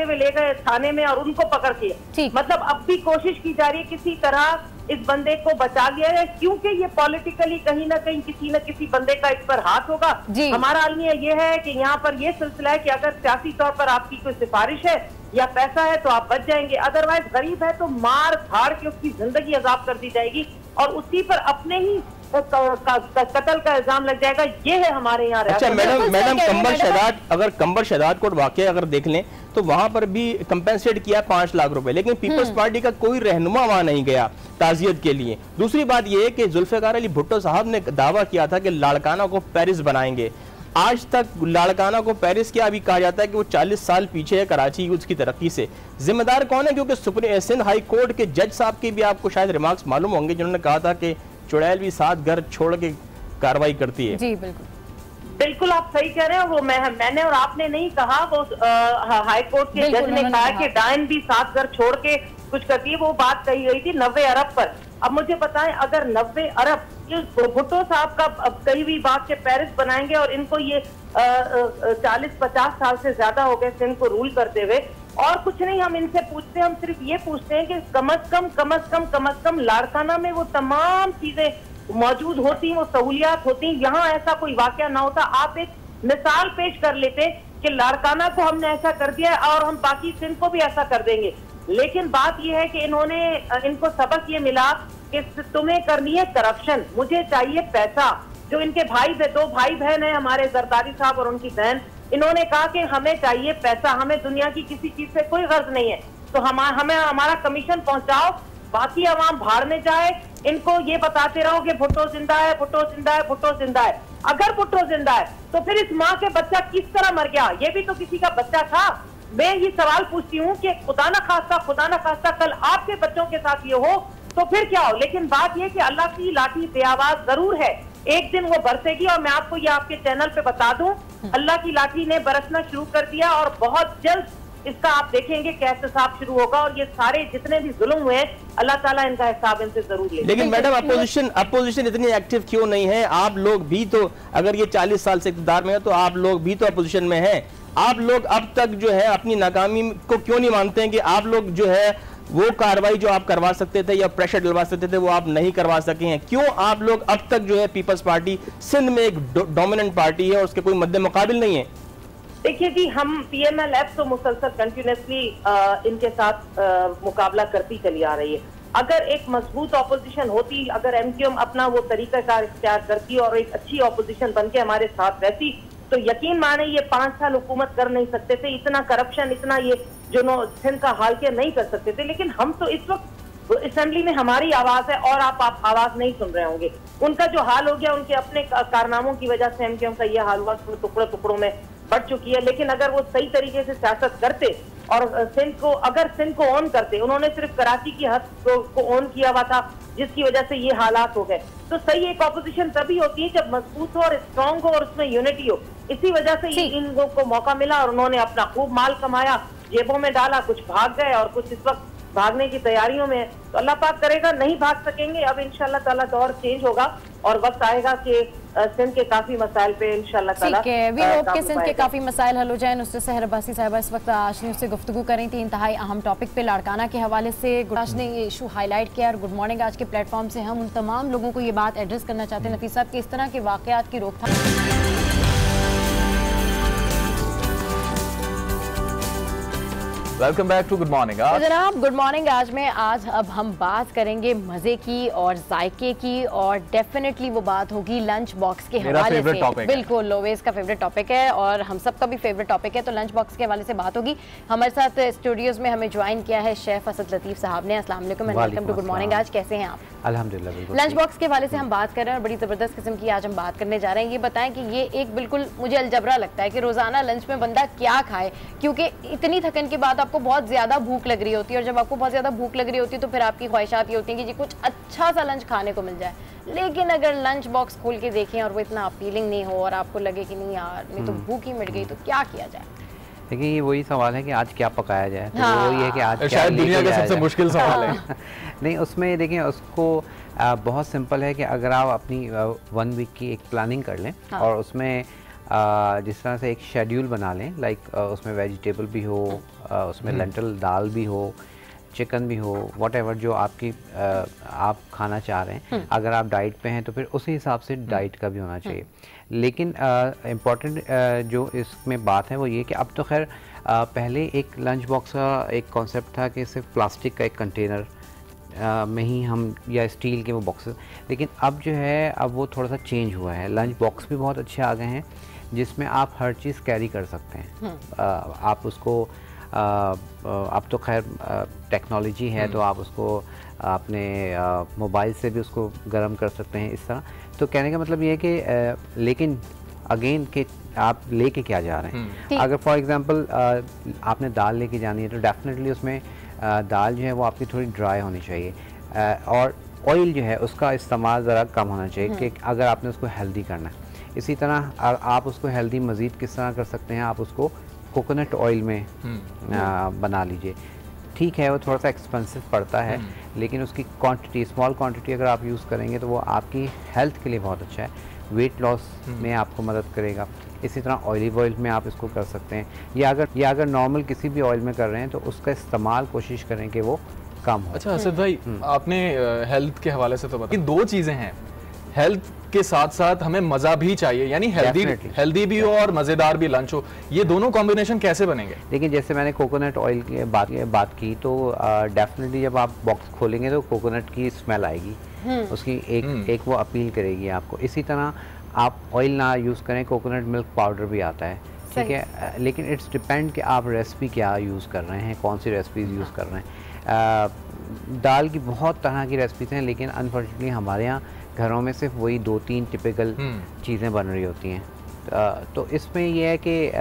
हुए ले गए थाने में और उनको पकड़ के, मतलब अब भी कोशिश की जा रही है किसी तरह इस बंदे को बचा लिया है, क्योंकि ये पॉलिटिकली कहीं ना कहीं किसी न किसी बंदे का इस पर हाथ होगा। हमारा अलमिया ये है कि यहाँ पर ये सिलसिला है कि अगर सियासी तौर पर आपकी कोई सिफारिश है या पैसा है तो आप बच जाएंगे, अदरवाइज गरीब है तो मार धाड़ के उसकी जिंदगी अजाब कर दी जाएगी और उसी पर अपने ही कत्ल का इल्जाम लग जाएगा। ये है हमारे यहाँ। अच्छा मैडम कंबर शहदाद कोट वाकया अगर देख लें तो वहां पर भी कंपेंसेट किया 5 लाख रुपए, लेकिन पीपल्स पार्टी का कोई रहनुमा वहां नहीं गया ताजियत के लिए। दूसरी बात यह है कि जुल्फिकार अली भुट्टो साहब ने दावा किया था कि लाड़काना को पेरिस बनाएंगे, आज तक लाड़काना को पेरिस क्या अभी कहा जाता है कि वो 40 साल पीछे है कराची उसकी तरक्की से। जिम्मेदार कौन है? क्योंकि सिंध हाई कोर्ट के जज साहब के भी आपको शायद रिमार्क्स मालूम होंगे, जिन्होंने कहा था कि चुड़ैल भी 7 घर छोड़ के कार्रवाई करती है। जी बिल्कुल आप सही कह रहे हैं। वो मैंने और आपने नहीं कहा, वो हाई कोर्ट के जज ने कहा कि डायन भी 7 घर छोड़ के कुछ करती है। वो बात कही गई थी 90 अरब पर। अब मुझे बताएं, अगर 90 अरब भुट्टो साहब का कही हुई बात के पेरिस बनाएंगे और इनको ये 40-50 साल से ज्यादा हो गए सिंध को रूल करते हुए, और कुछ नहीं हम इनसे पूछते, हम सिर्फ ये पूछते हैं कि कम अज कम लाड़काना में वो तमाम चीजें मौजूद होती, वो सहूलियात होती, यहाँ ऐसा कोई वाकया ना होता। आप एक मिसाल पेश कर लेते कि लाड़काना को हमने ऐसा कर दिया और हम बाकी सिंध को भी ऐसा कर देंगे, लेकिन बात यह है कि इनको सबक ये मिला कि तुम्हें करनी है करप्शन, मुझे चाहिए पैसा। जो इनके दो भाई बहन है हमारे, जरदारी साहब और उनकी बहन, इन्होंने कहा कि हमें चाहिए पैसा, हमें दुनिया की किसी चीज से कोई गर्ज नहीं है, तो हमें हमारा कमीशन पहुंचाओ, बाकी अवाम भाड़ में जाए। इनको ये बताते रहो कि भुट्टो जिंदा है, भुट्टो जिंदा है, भुट्टो जिंदा है। अगर भुट्टो जिंदा है तो फिर इस माँ के बच्चा किस तरह मर गया? ये भी तो किसी का बच्चा था। मैं ये सवाल पूछती हूँ कि खुदा न खास्ता कल आपके बच्चों के साथ ये हो तो फिर क्या हो? लेकिन बात ये कि अल्लाह की लाठी बेआवाज जरूर है, एक दिन वो बरसेगी। और मैं आपको ये आपके चैनल पे बता दूं, अल्लाह की लाठी ने बरसना शुरू कर दिया और बहुत जल्द इसका आप देखेंगे कि एहतसाब शुरू होगा। और ये सारे जितने भी जुल्म हुए हैं, अल्लाह ताला इनका हिसाब इनसे जरूर ले। लेकिन मैडम अपोजिशन इतनी एक्टिव क्यों नहीं है? आप लोग भी तो, अगर ये 40 साल से इक़्तिदार में है तो आप लोग भी तो अपोजिशन में हैं। आप लोग अब तक जो है अपनी नाकामी को क्यों नहीं मानते हैं कि आप लोग जो है वो कार्रवाई जो आप करवा सकते थे या प्रेशर डलवा सकते थे वो आप नहीं करवा सके हैं? क्यों आप लोग अब तक जो है पीपल्स पार्टी सिंध में एक डोमिनेंट पार्टी है और उसके कोई मद्दे मुकाबिल नहीं है? देखिए जी, हम PMLF तो मुसलसल कंटिन्यूसली इनके साथ मुकाबला करती चली आ रही है। अगर एक मजबूत ऑपोजिशन होती, अगर MQM अपना वो तरीकाकार इख्तियार करती और एक अच्छी ऑपोजिशन बनके हमारे साथ रहती, तो यकीन माने ये 5 साल हुकूमत कर नहीं सकते थे, इतना करप्शन, इतना ये जो सिंध का हाल के नहीं कर सकते थे। लेकिन हम तो इस वक्त असेंबली में हमारी आवाज है और आप आवाज नहीं सुन रहे होंगे। उनका जो हाल हो गया, उनके अपने कारनामों की वजह से MQM का ये हाल हुआ, टुकड़ों में बढ़ चुकी है। लेकिन अगर वो सही तरीके से सियासत करते और सिंध को ऑन करते, उन्होंने सिर्फ कराची की हद को ऑन किया हुआ था जिसकी वजह से ये हालात हो गए। तो सही एक ऑपोजिशन तभी होती है जब मजबूत हो और स्ट्रांग हो और उसमें यूनिटी हो। इसी वजह से ये इन लोगों को मौका मिला और उन्होंने अपना खूब माल कमाया, जेबों में डाला, कुछ भाग गए और कुछ इस वक्त भागने की तैयारियों में। तो अल्लाह पाक करेगा नहीं भाग सकेंगे। अब इंशाल्लाह ताला दौर चेंज होगा और वक्त आएगा कि सिंध के काफी मसाइल पे इंशाल्लाह ताला सिंध के काफी मसाइल हल हो जाए। नुसरत सहर अब्बासी साहिबा इस वक्त आज न्यूज़ से गुफ्तगू कर रही थी इंतहाई अहम टॉपिक पे, लाड़काना के हवाले से। आज ने ये इशू हाईलाइट किया और गुड मॉर्निंग आज के प्लेटफॉर्म से हम उन तमाम लोगों को ये बात एड्रेस करना चाहते हैं नफीस साहब कि इस तरह के वाकयात की रोकथाम welcome back to good morning. जनाब गुड मॉर्निंग। आज अब हम बात करेंगे मजे की और जायके की, और डेफिनेटली वो बात होगी लंच बॉक्स के हवाले से। बिल्कुल लोवेज का फेवरेट टॉपिक है और हम सबका भी फेवरेट टॉपिक है, तो लंच बॉक्स के हवाले से बात होगी। हमारे साथ स्टूडियोज में हमें ज्वाइन किया है शेफ असद लतीफ़ साहब ने। अस्सलाम वालेकुम and welcome to good morning. आज कैसे हैं आप? अल्हम्दुलिल्लाह। लंच बॉक्स के हवाले से हम बात कर रहे हैं और बड़ी ज़बरदस्त किस्म की आज हम बात करने जा रहे हैं। ये बताएं कि ये एक बिल्कुल मुझे अलजबरा लगता है कि रोज़ाना लंच में बंदा क्या खाए, क्योंकि इतनी थकन के बाद आपको बहुत ज़्यादा भूख लग रही होती है, और जब आपको बहुत ज़्यादा भूख लग रही होती है तो फिर आपकी ख्वाहिशात ये होती हैं कि जी कुछ अच्छा सा लंच खाने को मिल जाए। लेकिन अगर लंच बॉक्स खोल के देखें और वो इतना अपीलिंग नहीं हो और आपको लगे कि नहीं यार मैं तो भूख ही मिट गई, तो क्या किया जाए? देखिए ये वही सवाल है कि आज क्या पकाया जाए। तो हाँ। वही है कि आज शायद दुनिया का सबसे मुश्किल सवाल है। नहीं, उसमें देखिए उसको बहुत सिंपल है कि अगर आप अपनी 1 वीक की एक प्लानिंग कर लें। हाँ। और उसमें जिस तरह से एक शेड्यूल बना लें, लाइक उसमें वेजिटेबल भी हो, उसमें लेंटल दाल भी हो, चिकन भी हो, व्हाटएवर जो आपकी आप खाना चाह रहे हैं। अगर आप डाइट पे हैं तो फिर उसी हिसाब से डाइट का भी होना चाहिए। लेकिन इम्पॉर्टेंट जो इसमें बात है वो ये कि अब तो खैर पहले एक लंच बॉक्स का एक कॉन्सेप्ट था कि सिर्फ प्लास्टिक का एक कंटेनर में ही हम, या स्टील के वो बॉक्सेस, लेकिन अब जो है अब वो थोड़ा सा चेंज हुआ है। लंच बॉक्स भी बहुत अच्छे आ गए हैं जिसमें आप हर चीज़ कैरी कर सकते हैं। आप उसको अब तो खैर टेक्नोलॉजी है तो आप उसको अपने मोबाइल से भी उसको गर्म कर सकते हैं इस तरह। तो कहने का मतलब ये है कि लेकिन अगेन कि आप लेके क्या जा रहे हैं। अगर फॉर एग्जांपल आपने दाल लेके जानी है तो डेफिनेटली उसमें दाल जो है वो आपकी थोड़ी ड्राई होनी चाहिए, और ऑयल जो है उसका इस्तेमाल ज़रा कम होना चाहिए कि अगर आपने उसको हेल्दी करना है। इसी तरह आप उसको हेल्दी मज़ीद किस तरह कर सकते हैं, आप उसको कोकोनट ऑयल में बना लीजिए। ठीक है वो थोड़ा सा एक्सपेंसिव पड़ता है, लेकिन उसकी क्वांटिटी, स्मॉल क्वांटिटी अगर आप यूज़ करेंगे तो वो आपकी हेल्थ के लिए बहुत अच्छा है, वेट लॉस में आपको मदद करेगा। इसी तरह ऑलिव ऑयल में आप इसको कर सकते हैं, या अगर नॉर्मल किसी भी ऑयल में कर रहे हैं तो उसका इस्तेमाल कोशिश करें कि वो कम हो। अच्छा असद भाई, आपने हेल्थ के हवाले से तो बताया, दो चीज़ें हैं, हेल्थ के साथ साथ हमें मज़ा भी चाहिए, यानी हेल्दी भी हो और मज़ेदार भी लंच हो। ये दोनों कॉम्बिनेशन कैसे बनेंगे? देखिए जैसे मैंने कोकोनट ऑयल की बात की तो डेफिनेटली जब आप बॉक्स खोलेंगे तो कोकोनट की स्मेल आएगी, उसकी एक वो अपील करेगी आपको। इसी तरह आप ऑयल ना यूज़ करें, कोकोनट मिल्क पाउडर भी आता है, ठीक है, लेकिन इट्स डिपेंड कि आप रेसिपी क्या यूज़ कर रहे हैं, कौन सी रेसिपीज़ यूज़ कर रहे हैं। दाल की बहुत तरह की रेसिपीज़ हैं, लेकिन अनफॉर्चुनेटली हमारे यहाँ घरों में सिर्फ वही 2-3 टिपिकल चीज़ें बन रही होती हैं। तो इसमें यह है कि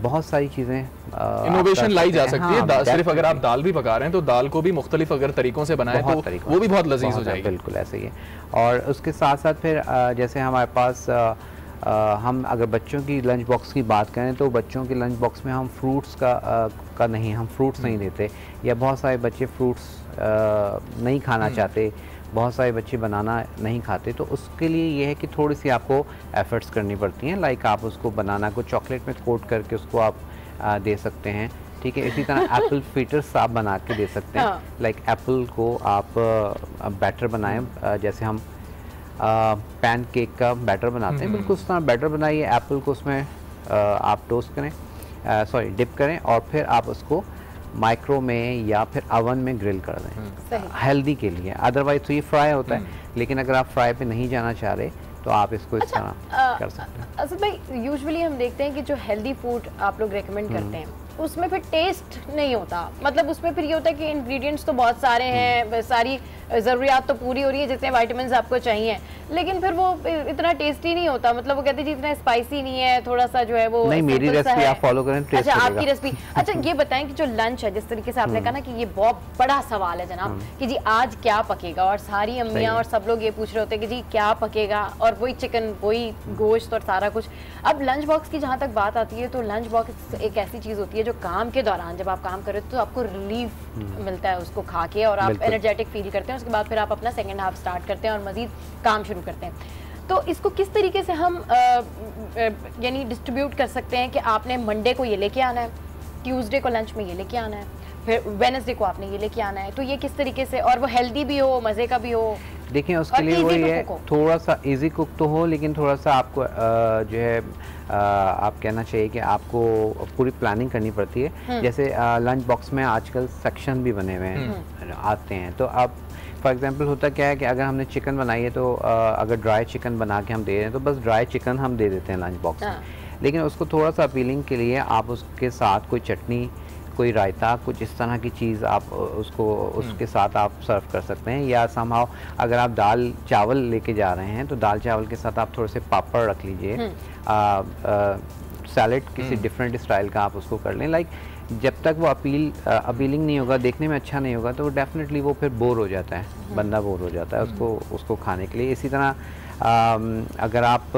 बहुत सारी चीज़ें इनोवेशन लाई जा सकती है। सिर्फ अगर आप दाल भी पका रहे हैं तो दाल को भी मुख्तलिफ अगर तरीक़ों से बनाएं तो वो भी बहुत लजीज हो जाएगी। बिल्कुल ऐसे ही है। और उसके साथ साथ फिर जैसे हमारे पास हम अगर बच्चों की लंच बॉक्स की बात करें तो बच्चों के लंच बॉक्स में हम फ्रूट्स का नहीं, हम फ्रूट्स नहीं देते, या बहुत सारे बच्चे फ्रूट्स नहीं खाना चाहते, बहुत सारे बच्चे बनाना नहीं खाते, तो उसके लिए ये है कि थोड़ी सी आपको एफर्ट्स करनी पड़ती हैं। लाइक आप उसको बनाना को चॉकलेट में कोट करके उसको आप दे सकते हैं, ठीक है। इसी तरह एप्पल फ्रीटर्स आप बना के दे सकते हैं। लाइक एप्पल को आप बैटर बनाएं, जैसे हम पैन केक का बैटर बनाते हैं, बिल्कुल उस तरह बैटर बनाइए, एप्पल को उसमें आप टोस्ट करें, डिप करें, और फिर आप उसको माइक्रो में या फिर ओवन में ग्रिल कर दें, हेल्दी के लिए। अदरवाइज तो ये फ्राई होता है, लेकिन अगर आप फ्राई पे नहीं जाना चाह रहे तो आप इसको इस तरह कर सकते हैं। असद भाई यूजुअली हम देखते हैं कि जो हेल्दी फूड आप लोग रेकमेंड करते हैं उसमें फिर टेस्ट नहीं होता, मतलब उसमें फिर ये होता है कि इंग्रेडिएंट्स तो बहुत सारे हैं, सारी ज़रूरियात तो पूरी हो रही है जितने विटामिन्स आपको चाहिए, लेकिन फिर वो इतना टेस्टी नहीं होता। मतलब वो कहते हैं जी इतना स्पाइसी नहीं है, थोड़ा सा जो है वो नहीं, मेरी रेसिपी आप फॉलो करें, टेस्ट अच्छा आपकी रेसिपी। अच्छा ये बताएं कि जो लंच है, जिस तरीके से आपने कहा ना कि ये बहुत बड़ा सवाल है जनाब कि जी आज क्या पकेगा, और सारी अम्मियाँ और सब लोग ये पूछ रहे होते हैं कि जी क्या पकेगा, और वही चिकन, वही गोश्त और सारा कुछ। अब लंच बॉक्स की जहाँ तक बात आती है तो लंच बॉक्स एक ऐसी चीज़ होती है जो काम के दौरान जब आप काम कर रहे हो तो आपको रिलीफ मिलता है उसको खा के, और आप एनर्जेटिक फील करते हैं। उसके बाद फिर आप अपना सेकंड हाफ स्टार्ट करते हैं और मजीद काम शुरू करते हैं। तो इसको किस तरीके से हम यानी डिस्ट्रीब्यूट कर सकते हैं कि आपने मंडे को ये लेके आना है, ट्यूसडे को लंच में ये लेके आना है, फिर वेडनेसडे को आपने ये लेके आना है, तो ये किस तरीके से, और वो हेल्दी भी हो, मज़े का भी हो? देखिए उसके लिए वही है, थोड़ा सा इजी कुक तो हो, लेकिन थोड़ा सा आपको जो है आप कहना चाहिए कि आपको पूरी प्लानिंग करनी पड़ती है। जैसे लंच बॉक्स में आजकल सेक्शन भी बने हुए हैं आते हैं, तो आप फॉर एग्जांपल होता क्या है कि अगर हमने चिकन बनाई है तो अगर ड्राई चिकन बना के हम दे रहे हैं तो बस ड्राई चिकन हम दे देते हैं लंच बॉक्स में, लेकिन उसको थोड़ा सा अपीलिंग के लिए आप उसके साथ कोई चटनी, कोई रायता, कुछ इस तरह की चीज़ आप उसको उसके साथ आप सर्व कर सकते हैं। या समहाउ अगर आप दाल चावल लेके जा रहे हैं तो दाल चावल के साथ आप थोड़े से पापड़ रख लीजिए, सैलेड किसी डिफरेंट स्टाइल का आप उसको कर लें। लाइक जब तक वो अपीलिंग नहीं होगा, देखने में अच्छा नहीं होगा, तो डेफिनेटली वो फिर बोर हो जाता है, बंदा बोर हो जाता है उसको खाने के लिए। इसी तरह अगर आप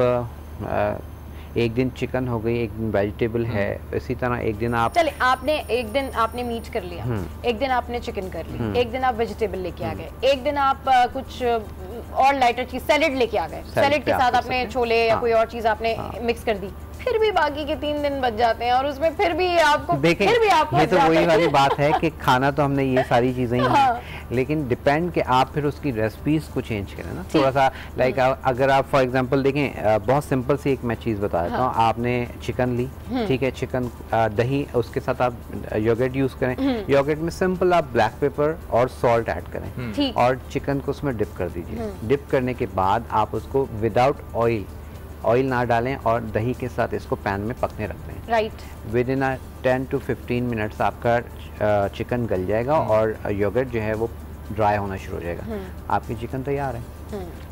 एक दिन चिकन हो गई, एक दिन वेजिटेबल है, इसी तरह एक दिन आप चले एक दिन आपने मीट कर लिया, एक दिन आपने चिकन कर ली, एक दिन आप वेजिटेबल लेके आ गए, एक दिन आप कुछ और लाइटर चीज सैलेड लेके आ गए, सैलेड के साथ आपने छोले या कोई और चीज आपने मिक्स कर दी, फिर भी बाकी के 3 दिन बच जाते हैं और उसमें फिर भी आपको ये तो वही वाली बात है कि खाना तो हमने ये सारी चीजें ही हैं, लेकिन डिपेंड कि आप फिर उसकी रेसिपीज को चेंज करें ना थोड़ा सा। लाइक अगर आप फॉर एग्जांपल देखें, बहुत सिंपल सी एक मैं चीज़ बता देता हूँ। आपने चिकन ली, ठीक है, चिकन दही, उसके साथ आप योगर्ट यूज़ करें, योगर्ट में सिंपल आप ब्लैक पेपर और सॉल्ट ऐड करें और चिकन को उसमें डिप कर दीजिए। डिप करने के बाद आप उसको विदाउट ऑयल ना डालें और दही के साथ इसको पैन में पकने रख दें। Right. With in 10 to 15 minutes आपका चिकन गल जाएगा और योगर्ट जो है वो ड्राई होना शुरू हो जाएगा, आपकी चिकन तैयार है।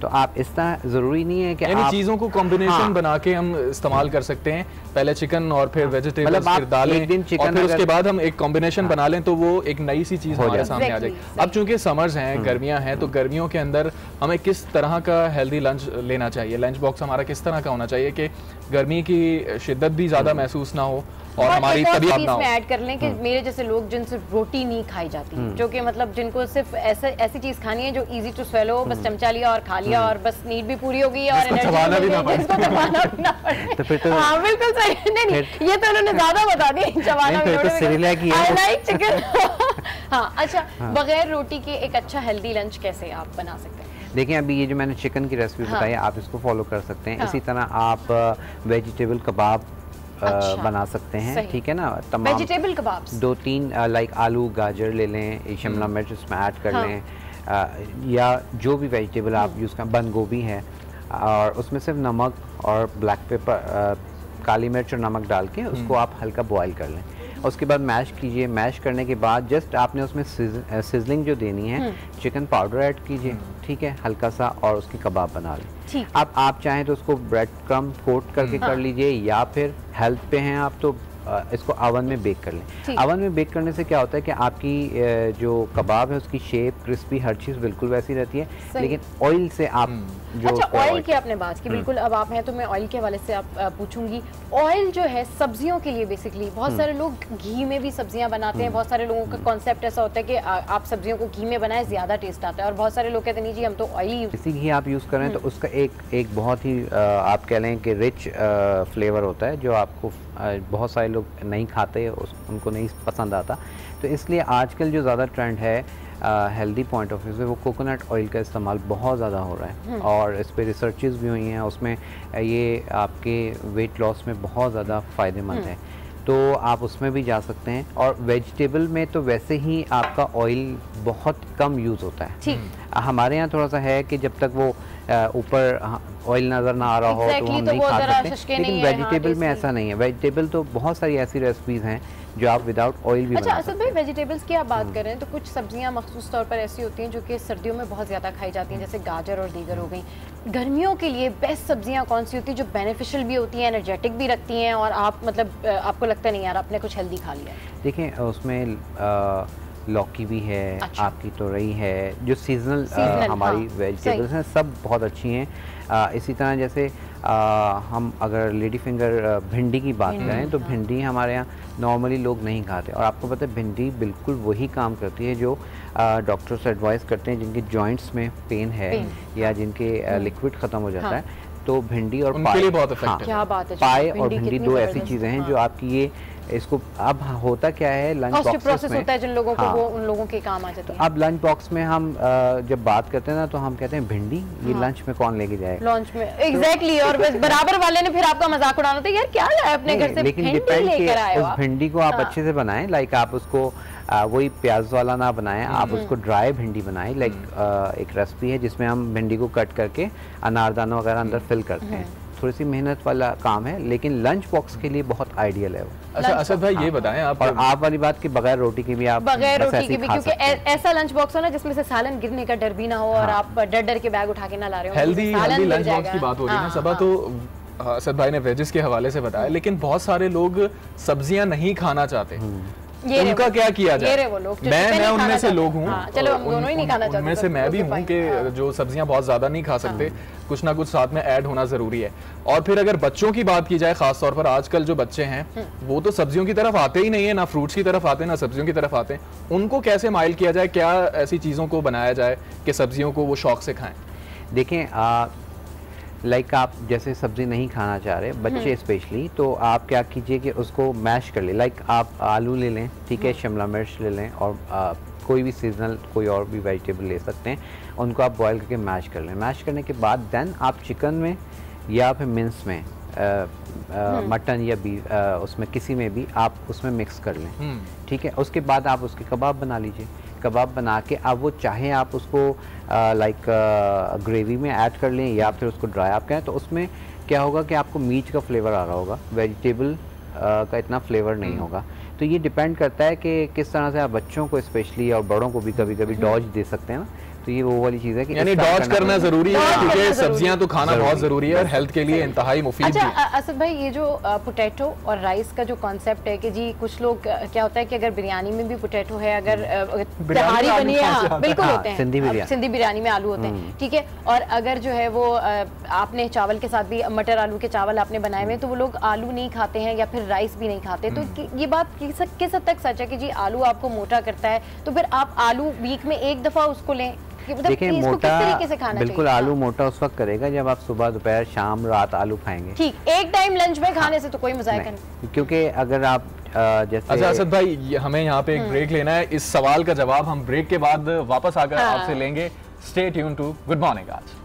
तो आप इस तरह जरूरी नहीं है कि आप चीजों को कॉम्बिनेशन बना के हम इस्तेमाल कर सकते हैं, पहले चिकन और फिर वेजिटेबल्स, फिर दालें, और फिर उसके बाद हम एक कॉम्बिनेशन बना लें तो वो एक नई सी चीज हमारे सामने आ जाएगी। अब चूंकि समर्स हैं, गर्मियां हैं, तो गर्मियों के अंदर हमें किस तरह का हेल्दी लंच लेना चाहिए, लंच बॉक्स हमारा किस तरह का होना चाहिए कि गर्मी की शिद्दत भी ज्यादा महसूस ना हो और हमारी तबीयत ना हो। ऐड कर लें कि मेरे जैसे लोग जिनसे रोटी नहीं खाई जाती, जो कि मतलब जिनको सिर्फ ऐसी चीज खानी है जो इजी टू स्वेलो, बस चमचा लिया और खा लिया और बस नीड भी पूरी हो गई और एनर्जी भी ना पड़े। तो फिर तो हाँ बिल्कुल सही। नहीं ये तो उन्होंने ज्यादा बता दी, चबाना भी। I like chicken. हाँ अच्छा, बगैर रोटी के एक अच्छा हेल्दी लंच कैसे आप बना सकते हैं? देखिए अभी ये जो मैंने चिकन की रेसिपी बताई, आप इसको फॉलो कर सकते हैं। इसी तरह आप वेजिटेबल कबाब बना सकते हैं, ठीक है ना। तमाम वेजिटेबल कबाब्स 2-3 लाइक आलू गाजर ले लें, शिमला मिर्च उसमें ऐड कर लें, या जो भी वेजिटेबल आप यूज़ करें, बंद गोभी है, और उसमें सिर्फ नमक और ब्लैक पेपर, काली मिर्च और नमक डाल के उसको आप हल्का बॉईल कर लें। उसके बाद मैश कीजिए। मैश करने के बाद जस्ट आपने उसमें सिजलिंग जो देनी है, चिकन पाउडर ऐड कीजिए, ठीक है, हल्का सा, और उसकी कबाब बना लें। अब आप चाहें तो उसको ब्रेड क्रम कोट करके कर लीजिए, या फिर हेल्थ पे हैं आप तो इसको अवन में बेक कर लें। अवन में बेक करने से क्या होता है कि आपकी जो कबाब है उसकी शेप, क्रिस्पी, हर चीज़ बिल्कुल वैसी रहती है, लेकिन ऑयल से आप जो अच्छा ऑयल की आपने बात की, बिल्कुल अब आप हैं तो मैं ऑयल के हवाले से आप पूछूंगी। ऑयल जो है सब्जियों के लिए बेसिकली, बहुत सारे लोग घी में भी सब्जियां बनाते हैं, बहुत सारे लोगों का कॉन्सेप्ट ऐसा होता है कि आप सब्जियों को घी में बनाएं, ज़्यादा टेस्ट आता है, और बहुत सारे लोग कहते हैं नहीं जी हम तो ऑयली इसी घी आप यूज़ करें तो उसका एक बहुत ही आप कह लें कि रिच फ्लेवर होता है, जो आपको बहुत सारे लोग नहीं खाते, उनको नहीं पसंद आता। तो इसलिए आजकल जो ज़्यादा ट्रेंड है हेल्दी पॉइंट ऑफ व्यू से, वो कोकोनट ऑयल का इस्तेमाल बहुत ज़्यादा हो रहा है, और इस पर रिसर्चेस भी हुई हैं, उसमें ये आपके वेट लॉस में बहुत ज़्यादा फ़ायदेमंद है, तो आप उसमें भी जा सकते हैं। और वेजिटेबल में तो वैसे ही आपका ऑयल बहुत कम यूज़ होता है। हमारे यहाँ थोड़ा सा है कि जब तक वो ऊपर ऑयल नज़र ना आ रहा हो तो हम नहीं खा सकते, लेकिन वेजिटेबल में ऐसा नहीं है। वेजिटेबल तो बहुत सारी ऐसी रेसिपीज़ हैं जो आप विदाउट ऑयल भी अच्छा असद भाई, वेजिटेबल्स की आप बात कर रहे हैं तो कुछ सब्जियां मखसूस तौर पर ऐसी होती हैं जो कि सर्दियों में बहुत ज़्यादा खाई जाती हैं, जैसे गाजर और दीगर हो गई। गर्मियों के लिए बेस्ट सब्जियां कौन सी होती हैं जो बेनिफिशियल भी होती हैं, एनर्जेटिक भी रखती हैं, और आप मतलब आपको लगता नहीं यार आपने कुछ हेल्दी खा लिया? देखिए उसमें लौकी भी है, अच्छा। आपकी तोरई है, जो सीजनल हमारी वेजिटेबल्स हैं सब बहुत अच्छी हैं। इसी तरह जैसे हम अगर लेडी फिंगर भिंडी की बात करें तो भिंडी हमारे यहाँ नॉर्मली लोग नहीं खाते, और आपको पता है भिंडी बिल्कुल वही काम करती है जो डॉक्टर्स एडवाइस करते हैं जिनके जॉइंट्स में पेन है या जिनके लिक्विड ख़त्म हो जाता है, तो भिंडी और उनके लिए बहुत इफेक्टिव है। क्या बात है, पाए और भिंडी दो ऐसी चीज़ें हैं जो आपकी ये इसको अब होता क्या है लंच बॉक्स में होता है जिन लोगों को वो उन लोगों के काम आ जाती है। अब लंच बॉक्स में हम जब बात करते हैं ना तो हम कहते हैं भिंडी, ये लंच में कौन लेके जाएगा लंच में, एग्जैक्टली। और बराबर वाले ने फिर आपका मजाक उड़ाना था, यार क्या लाया अपने घर से, लेकिन डिपेंड लेकर आए हो उस भिंडी को आप अच्छे से बनाएं, लाइक आप उसको वही प्याज वाला ना बनाएं, आप उसको ड्राई भिंडी बनाएं। लाइक एक रेसिपी है जिसमें हम भिंडी को कट करके अनारदाना वगैरह अंदर फिल करते हैं। थोड़ी सी मेहनत वाला काम है लेकिन लंच बॉक्स के लिए बहुत आइडियल है वो। अच्छा असद भाई ये बताएं आप, और आप वाली बात कि बगैर रोटी की भी आप बगैर रोटी की भी, क्योंकि ऐसा लंच बॉक्स हो ना जिसमें से सालन गिरने का डर भी ना हो और आप डर डर के बैग उठा के ना ला रहे हो। हेल्दी लंच बॉक्स की बात हो रही है ना सबा, तो असद भाई ने वेजेस के हवाले से बताया, लेकिन बहुत सारे लोग सब्जियां नहीं खाना चाहते, उनका क्या किया जाए? वो लोग मैं उनमें से लोग हूँ, चलो हम दोनों ही नहीं खाना चाहते, उनमें से मैं भी हूँ कि जो सब्जियां बहुत ज्यादा नहीं खा सकते, कुछ ना कुछ साथ में ऐड होना जरूरी है। और फिर अगर बच्चों की बात की जाए, खास तौर पर आजकल जो बच्चे हैं वो तो सब्जियों की तरफ आते ही नहीं है, ना फ्रूट्स की तरफ आते हैं ना सब्जियों की तरफ आते हैं, उनको कैसे माइल किया जाए, क्या ऐसी चीजों को बनाया जाए कि सब्जियों को वो शौक से खाएं? देखें लाइक आप जैसे सब्जी नहीं खाना चाह रहे बच्चे स्पेशली, तो आप क्या कीजिए कि उसको मैश कर ले। लाइक आप आलू ले लें, ठीक है, शिमला मिर्च ले लें और कोई भी सीजनल कोई और भी वेजिटेबल ले सकते हैं, उनको आप बॉईल करके मैश कर लें। मैश करने के बाद देन आप चिकन में या फिर मिन्स में मटन या बीफ उसमें किसी में भी आप उसमें मिक्स कर लें, ठीक है। उसके बाद आप उसके कबाब बना लीजिए। कबाब बना के अब वो चाहे आप उसको लाइक ग्रेवी में ऐड कर लें या फिर उसको ड्राई आप करें, तो उसमें क्या होगा कि आपको मीट का फ्लेवर आ रहा होगा, वेजिटेबल का इतना फ्लेवर नहीं होगा। तो ये डिपेंड करता है कि किस तरह से आप बच्चों को स्पेशली और बड़ों को भी कभी कभी डॉज दे सकते हैं ना, तो ये वो वाली चीज़ है कि यानी डॉज करना जरूरी है, क्योंकि सब्जियां तो खाना बहुत जरूरी है और हेल्थ के लिए इंतहाई मुफीद भी। अच्छा असद भाई, ये जो पोटैटो और राइस का जो कॉन्सेप्ट है कि जी कुछ लोग क्या होता है कि अगर बिरयानी में भी पोटैटो है, अगर तहारी बनी है, बिल्कुल होते हैं, सिंधी बिरयानी में आलू होते हैं, ठीक है, और अगर जो है वो आपने चावल के साथ भी मटर आलू के चावल आपने बनाए हुए, तो वो लोग आलू नहीं खाते हैं या फिर राइस भी नहीं खाते, तो ये बात किस हद तक सच है कि जी आलू आपको मोटा करता है, तो फिर आप आलू वीक में एक दफा उसको लें? देखिए मोटा बिल्कुल आलू मोटा उस वक्त करेगा जब आप सुबह दोपहर शाम रात आलू खाएंगे, ठीक, एक टाइम लंच में खाने से तो कोई मजाक नहीं, क्योंकि अगर आप जैसे। अच्छा असद भाई, हमें यहाँ पे एक ब्रेक लेना है, इस सवाल का जवाब हम ब्रेक के बाद वापस आकर आपसे लेंगे। Stay tuned to good morning Aaj.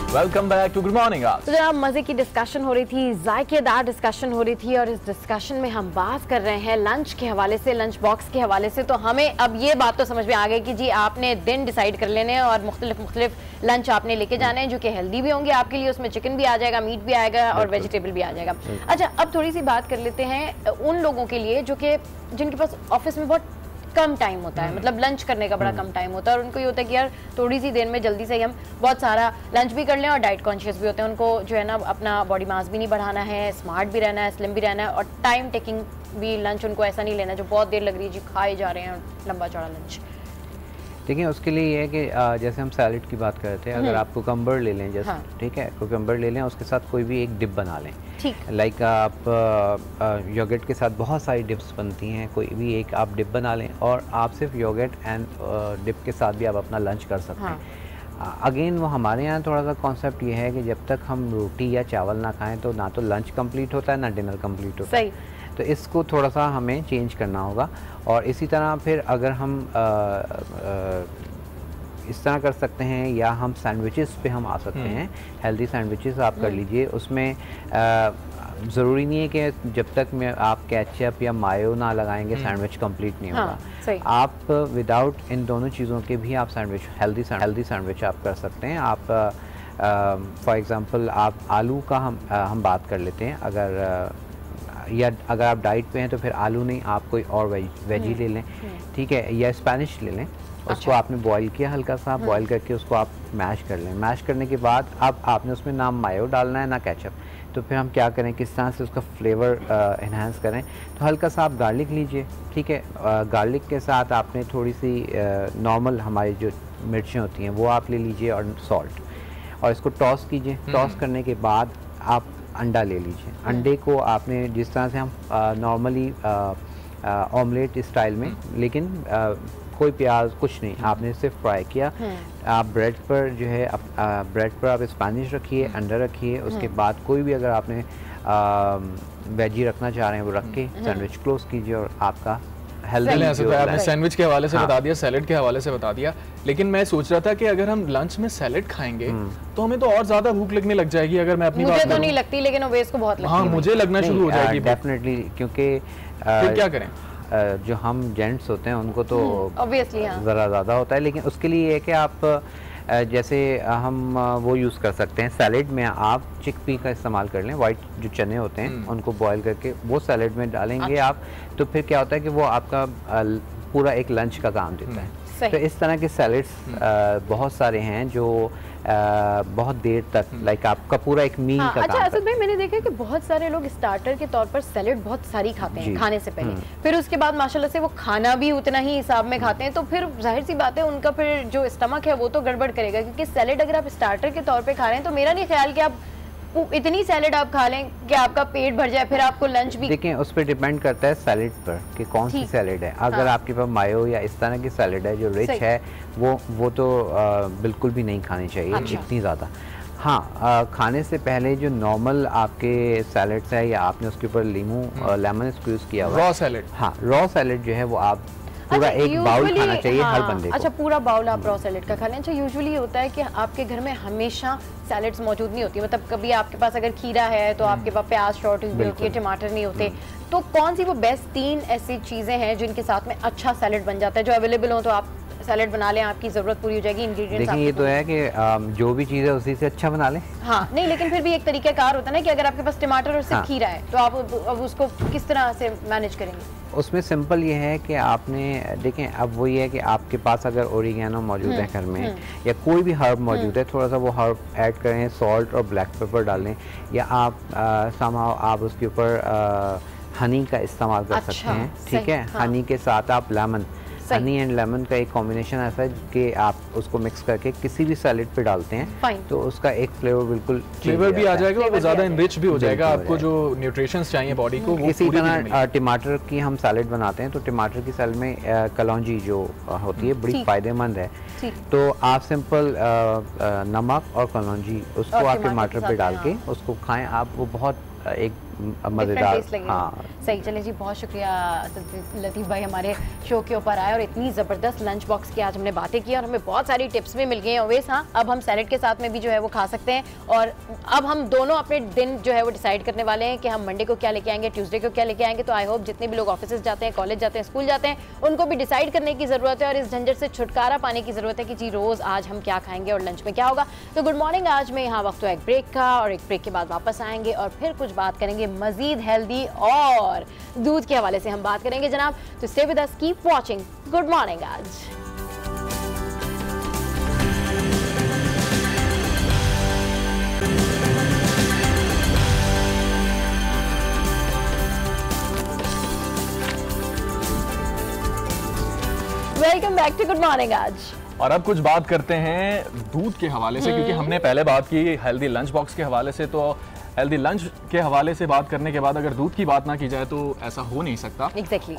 Welcome back to good morning. तो जनाब मजे की डिस्कशन हो रही थी, जायकेदार डिस्कशन हो रही थी, और इस डिस्कशन में हम बात कर रहे हैं लंच के हवाले से, लंच बॉक्स के हवाले से। तो हमें अब ये बात तो समझ में आ गई कि जी आपने दिन डिसाइड कर लेने और मुख्तलिफ लंच आपने लेके जाने हैं जो कि हेल्दी भी होंगे आपके लिए, उसमें चिकन भी आ जाएगा, मीट भी आएगा और वेजिटेबल भी आ जाएगा। अच्छा अब थोड़ी सी बात कर लेते हैं उन लोगों के लिए जो कि जिनके पास ऑफिस में बहुत कम टाइम होता है, मतलब लंच करने का बड़ा कम टाइम होता है, और उनको ये होता है कि यार थोड़ी सी देर में जल्दी से हम बहुत सारा लंच भी कर लें, और डाइट कॉन्शियस भी होते हैं, उनको जो है ना अपना बॉडी मास भी नहीं बढ़ाना है, स्मार्ट भी रहना है, स्लिम भी रहना है, और टाइम टेकिंग भी लंच उनको ऐसा नहीं लेना जो बहुत देर लग रही है जी खाए जा रहे हैं लंबा चौड़ा लंच। देखिए उसके लिए ये है कि जैसे हम सैलेड की बात कर रहे थे, अगर आप कुकम्बर ले लें जैसे, ठीक है, कुकम्बर ले लें, उसके साथ कोई भी एक डिप बना लें, लाइक आप योगर्ट के साथ बहुत सारी डिप्स बनती हैं, कोई भी एक आप डिप बना लें और आप सिर्फ योगर्ट एंड डिप के साथ भी आप अपना लंच कर सकते हैं। अगेन वो हमारे यहाँ थोड़ा सा कॉन्सेप्ट ये है कि जब तक हम रोटी या चावल ना खाएं तो ना तो लंच कंप्लीट होता है ना डिनर कंप्लीट होता है, तो इसको थोड़ा सा हमें चेंज करना होगा। और इसी तरह फिर अगर हम इस तरह कर सकते हैं, या हम सैंडविचेस पे हम आ सकते हैं, हेल्दी सैंडविचेस आप कर लीजिए। उसमें ज़रूरी नहीं है कि जब तक में आप केचप या मायो ना लगाएंगे सैंडविच कंप्लीट नहीं होगा। आप विदाउट इन दोनों चीज़ों के भी आप सैंडविच हेल्दी सैंडविच आप कर सकते हैं। आप फॉर एग्ज़ाम्पल आप आलू का हम बात कर लेते हैं, अगर आप डाइट पे हैं तो फिर आलू नहीं, आप कोई और वेजी ले लें, ठीक है, या स्पेनिश ले लें। उसको आपने बॉईल किया, हल्का सा बॉईल करके उसको आप मैश कर लें। मैश करने के बाद अब आपने उसमें ना मायो डालना है ना केचप, तो फिर हम क्या करें, किस तरह से उसका फ्लेवर इन्हांस करें, तो हल्का सा आप गार्लिक लीजिए, ठीक है, गार्लिक के साथ आपने थोड़ी सी नॉर्मल हमारी जो मिर्चें होती हैं वो आप ले लीजिए और सॉल्ट, और इसको टॉस कीजिए। टॉस करने के बाद आप अंडा ले लीजिए। अंडे को आपने जिस तरह से हम नॉर्मली ऑमलेट स्टाइल में, लेकिन कोई प्याज कुछ नहीं, आपने सिर्फ फ्राई किया। आप ब्रेड पर जो है ब्रेड पर आप स्पैनिश रखिए, अंडा रखिए, उसके बाद कोई भी अगर आपने वेजी रखना चाह रहे हैं वो रख के सैंडविच क्लोज कीजिए और आपका हेल्दी। आपने सैंडविच के हवाले से बता दिया, सैलेड के हवाले से बता दिया, लेकिन मैं सोच रहा था कि अगर हम लंच में सैलेड खाएंगे तो हमें तो और ज्यादा भूख लगने लग जाएगी। अगर मैं अपनी मुझे तो नहीं लगती, लेकिन ओवेस को बहुत लगती है। हाँ, मुझे लगना शुरू हो जाएगी डेफिनेटली, क्योंकि फिर क्या करें, जो हम जेंट्स होते हैं उनको तो ऑब्वियसली ज़रा ज़्यादा होता है, लेकिन उसके लिए है कि आप जैसे हम वो यूज़ कर सकते हैं। सैलेड में आप चिकपी का इस्तेमाल कर लें, वाइट जो चने होते हैं उनको बॉईल करके वो सैलेड में डालेंगे आप, तो फिर क्या होता है कि वो आपका पूरा एक लंच का काम देता है। तो इस तरह के सैलेड्स बहुत सारे हैं जो बहुत देर तक लाइक आपका पूरा एक मील का अच्छा असद भाई, मैंने देखा कि बहुत सारे लोग स्टार्टर के तौर पर सैलेड बहुत सारी खाते हैं खाने से पहले, फिर उसके बाद माशाल्लाह से वो खाना भी उतना ही हिसाब में खाते हैं, तो फिर जाहिर सी बात है उनका फिर जो स्टमक है वो तो गड़बड़ करेगा, क्योंकि सैलेड अगर आप स्टार्टर के तौर पर खा रहे हैं तो मेरा नहीं ख्याल कि आप इतनी सैलेड आप खा लें कि आपका पेट भर जाए, फिर आपको लंच भी। देखिए उस पर डिपेंड करता है सैलेड पर कि कौन सी सैलेड है। अगर आपके पास मायो या इस तरह की सैलेड है जो रिच है, वो तो बिल्कुल भी नहीं खानी चाहिए इतनी ज़्यादा। हाँ, खाने से पहले जो नॉर्मल आपके सैलेड्स है या आपने उसके ऊपर लेमन स्क्वीज किया हुआ रॉ सैलेड, हाँ रॉ सैलेड जो है वो आप पूरा एक बाउल खाना चाहिए हर बंदे को। अच्छा, पूरा बाउल आप रॉ सैलेड का खा लें। अच्छा, यूजुअली ये होता है कि आपके घर में हमेशा सैलेड्स मौजूद नहीं होती, मतलब कभी आपके पास अगर खीरा है तो आपके पास प्याज शॉर्टेज भी होती है, टमाटर नहीं होते, तो कौन सी वो बेस्ट 3 ऐसी चीज़ें हैं जिनके साथ में अच्छा सैलेड बन जाता है, जो अवेलेबल हो तो आप सैलेड बना लें, आपकी ज़रूरत पूरी हो जाएगी, इंग्रेडिएंट्स। देखिए ये तो है कि जो भी चीज़ है उसी से अच्छा बना लें। हाँ, नहीं लेकिन फिर भी एक तरीक़ाकार होता है ना कि अगर आपके पास टमाटर और सिर्फ खीरा है तो आप अब उसको किस तरह से मैनेज करेंगे? उसमें सिंपल ये है कि आपने देखें, अब वो ये है कि आपके पास अगर ओरिगेनो मौजूद है घर में या कोई भी हर्ब मौजूद है, थोड़ा सा वो हर्ब ऐड करें, सॉल्ट और ब्लैक पेपर डालें, या आप समाव आप उसके ऊपर हनी का इस्तेमाल कर सकते हैं, ठीक है। हनी के साथ आप लेमन, हनी एंड लेमन का एक कॉम्बिनेशन ऐसा है कि आप उसको मिक्स करके किसी भी सैलेड पे डालते हैं तो उसका एक फ्लेवर बिल्कुल फ्लेवर भी आ जाएगा और ज़्यादा इनरिच भी हो जाएगा, आपको जो न्यूट्रिशंस चाहिए बॉडी को वो। इसी तरह टमाटर की हम सैलेड बनाते हैं, तो टमाटर की सैलेड में कलौंजी जो होती है बड़ी फ़ायदेमंद है, तो आप सिंपल नमक और कलौंजी उसको आप टमाटर पे डाल के उसको खाएं आप, वो बहुत एक मज़ेदार। हाँ सही, चलें जी, बहुत शुक्रिया लतीफ़ भाई हमारे शो के ऊपर आए और इतनी ज़बरदस्त लंच बॉक्स की आज हमने बातें की और हमें बहुत सारी टिप्स भी मिल गई हैं। ओवेस, हाँ, अब हम सैलेड के साथ में भी जो है वो खा सकते हैं, और अब हम दोनों अपने दिन जो है वो डिसाइड करने वाले हैं कि हम मंडे को क्या लेके आएंगे, ट्यूसडे को क्या लेके आएंगे। तो आई होप जितने भी लोग ऑफिस जाते हैं, कॉलेज जाते हैं, स्कूल जाते हैं, उनको भी डिसाइड करने की ज़रूरत है और इस झंझट से छुटकारा पाने की ज़रूरत है कि जी रोज़ आज हम क्या खाएंगे और लंच में क्या होगा। तो गुड मॉर्निंग, आज में यहाँ वक्त हुआ एक ब्रेक का, और एक ब्रेक के बाद वापस आएंगे और फिर कुछ बात करेंगे मज़ीद हेल्दी और दूध के हवाले से हम बात करेंगे जनाब। तो stay with us, keep watching good morning Aaj. Welcome back to good morning Aaj. और अब कुछ बात करते हैं दूध के हवाले से, क्योंकि हमने पहले बात की हेल्दी लंच बॉक्स के हवाले से, तो हेल्दी लंच के हवाले से बात करने के बाद अगर दूध की बात ना की जाए तो ऐसा हो नहीं सकता।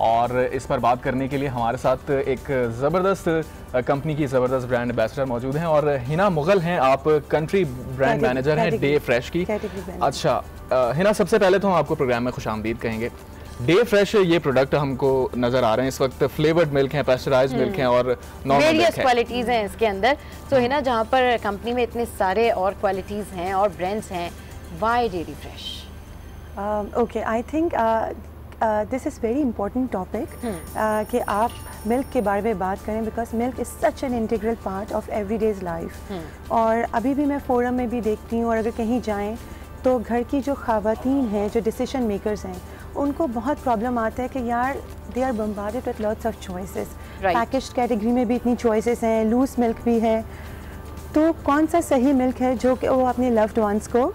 और इस पर बात करने के लिए हमारे साथ एक ज़बरदस्त कंपनी की ज़बरदस्त ब्रांड एम्बेसडर मौजूद हैं, और हिना मुगल हैं, आप कंट्री ब्रांड मैनेजर हैं डे फ्रेश की। अच्छा हिना, सबसे पहले तो हम आपको प्रोग्राम में खुशामदीद कहेंगे। डे फ्रेश ये प्रोडक्ट हमको नजर आ रहे हैं इस वक्त, फ्लेवर्ड मिल्क है, पेस्चराइज्ड मिल्क है और नॉर्मल वेरियस क्वालिटीज़ हैं इसके अंदर। तो हिना, जहाँ पर कंपनी में इतने सारे और क्वालिटीज़ हैं और ब्रांड्स हैं, why dairy fresh? Okay, I think this is very important topic कि आप मिल्क के बारे में बात करें, because milk is such an integral part of everyday's life। और अभी भी मैं फोरम में भी देखती हूँ, और अगर कहीं जाएं तो घर की जो ख़वातीन हैं, जो डिसीजन मेकर्स हैं, उनको बहुत प्रॉब्लम आता है कि यार they are bombarded with lots of choices. Packaged category में भी इतनी चॉइसेस हैं, लूज मिल्क भी है, तो कौन सा सही मिल्क है जो कि वो अपने लव्ड वंस को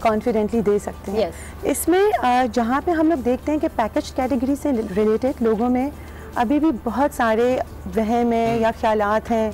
कॉन्फिडेंटली दे सकते हैं। इसमें जहाँ पे हम लोग देखते हैं कि पैकेज कैटेगरी से रिलेटेड लोगों में अभी भी बहुत सारे वहम हैं या ख्यालात हैं,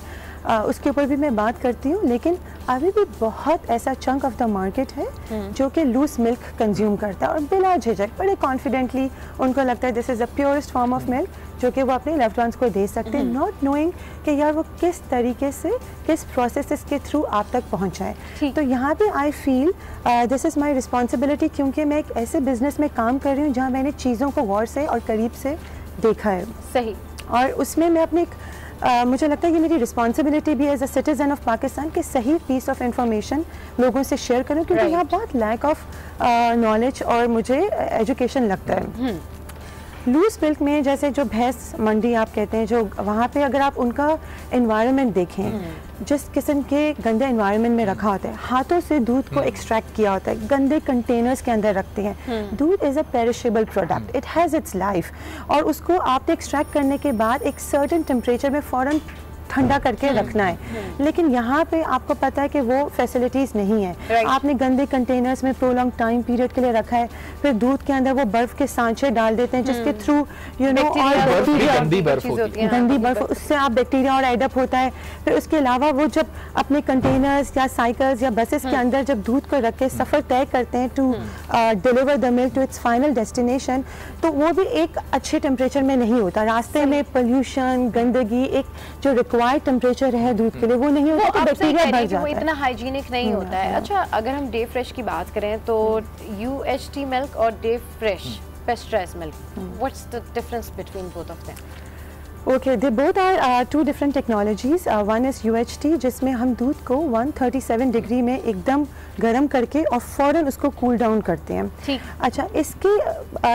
उसके ऊपर भी मैं बात करती हूँ, लेकिन अभी भी बहुत ऐसा चंक ऑफ द मार्केट है जो कि लूज मिल्क कंज्यूम करता है और बिना झिझक बड़े कॉन्फिडेंटली उनको लगता है this is the purest form of milk जो कि वो अपने लव्ड वंस को दे सकते हैं, नॉट नोइंग कि यार वो किस तरीके से किस प्रोसेस के थ्रू आप तक पहुंचाए। तो यहाँ पे I feel this is my responsibility, क्योंकि मैं एक ऐसे बिजनेस में काम कर रही हूँ जहाँ मैंने चीज़ों को गौर से और करीब से देखा है। सही। और उसमें मैं अपने मुझे लगता है कि मेरी रिस्पॉन्सिबिलिटी भी as a citizen of Pakistan कि सही पीस ऑफ इंफॉर्मेशन लोगों से शेयर करूँ, क्योंकि यहाँ बहुत लैक ऑफ नॉलेज और मुझे एजुकेशन लगता है। लूज मिल्क में जैसे जो भैंस मंडी आप कहते हैं, जो वहाँ पे अगर आप उनका एनवायरनमेंट देखें, जिस किस्म के गंदे एनवायरनमेंट में रखा होता है, हाथों से दूध को एक्सट्रैक्ट किया होता है, गंदे कंटेनर्स के अंदर रखते हैं। दूध is a perishable product, it has its life, और उसको आपने एक्सट्रैक्ट करने के बाद एक सर्टेन टेम्परेचर में फ़ौरन ठंडा करके रखना है। लेकिन यहाँ पे आपको पता है कि वो फैसिलिटीज़ नहीं है। आपने गंदे कंटेनर्स में प्रोलॉन्ग टाइम पीरियड के लिए रखा है, फिर दूध के अंदर वो बर्फ़ के सांचे डाल देते हैं जिसके थ्रू यू नो गंदी बर्फ, उससे आप बैक्टीरिया और एडअप होता है। फिर उसके अलावा वो जब अपने कंटेनर्स या साइकिल्स या बसेस के अंदर जब दूध को रख के सफ़र तय करते हैं to deliver the milk to its final destination, तो वो भी एक अच्छे टेम्परेचर में नहीं होता। रास्ते में पोल्यूशन, गंदगी, एक जो रिक्वायर्ड टेम्परेचर है दूध के लिए वो नहीं होता, तो बैक्टीरिया बढ़ जाता है, वो इतना हाइजीनिक नहीं होता है। अच्छा, अगर हम डे फ्रेश की बात करें तो UHT मिल्क और day fresh pasteurized milk, what's the difference between both of them? Okay, they both are two different technologies. One is UHT, जिसमें हम दूध को 137 डिग्री में एकदम गर्म करके और फ़ौरन उसको कूल डाउन करते हैं। ठीक। अच्छा,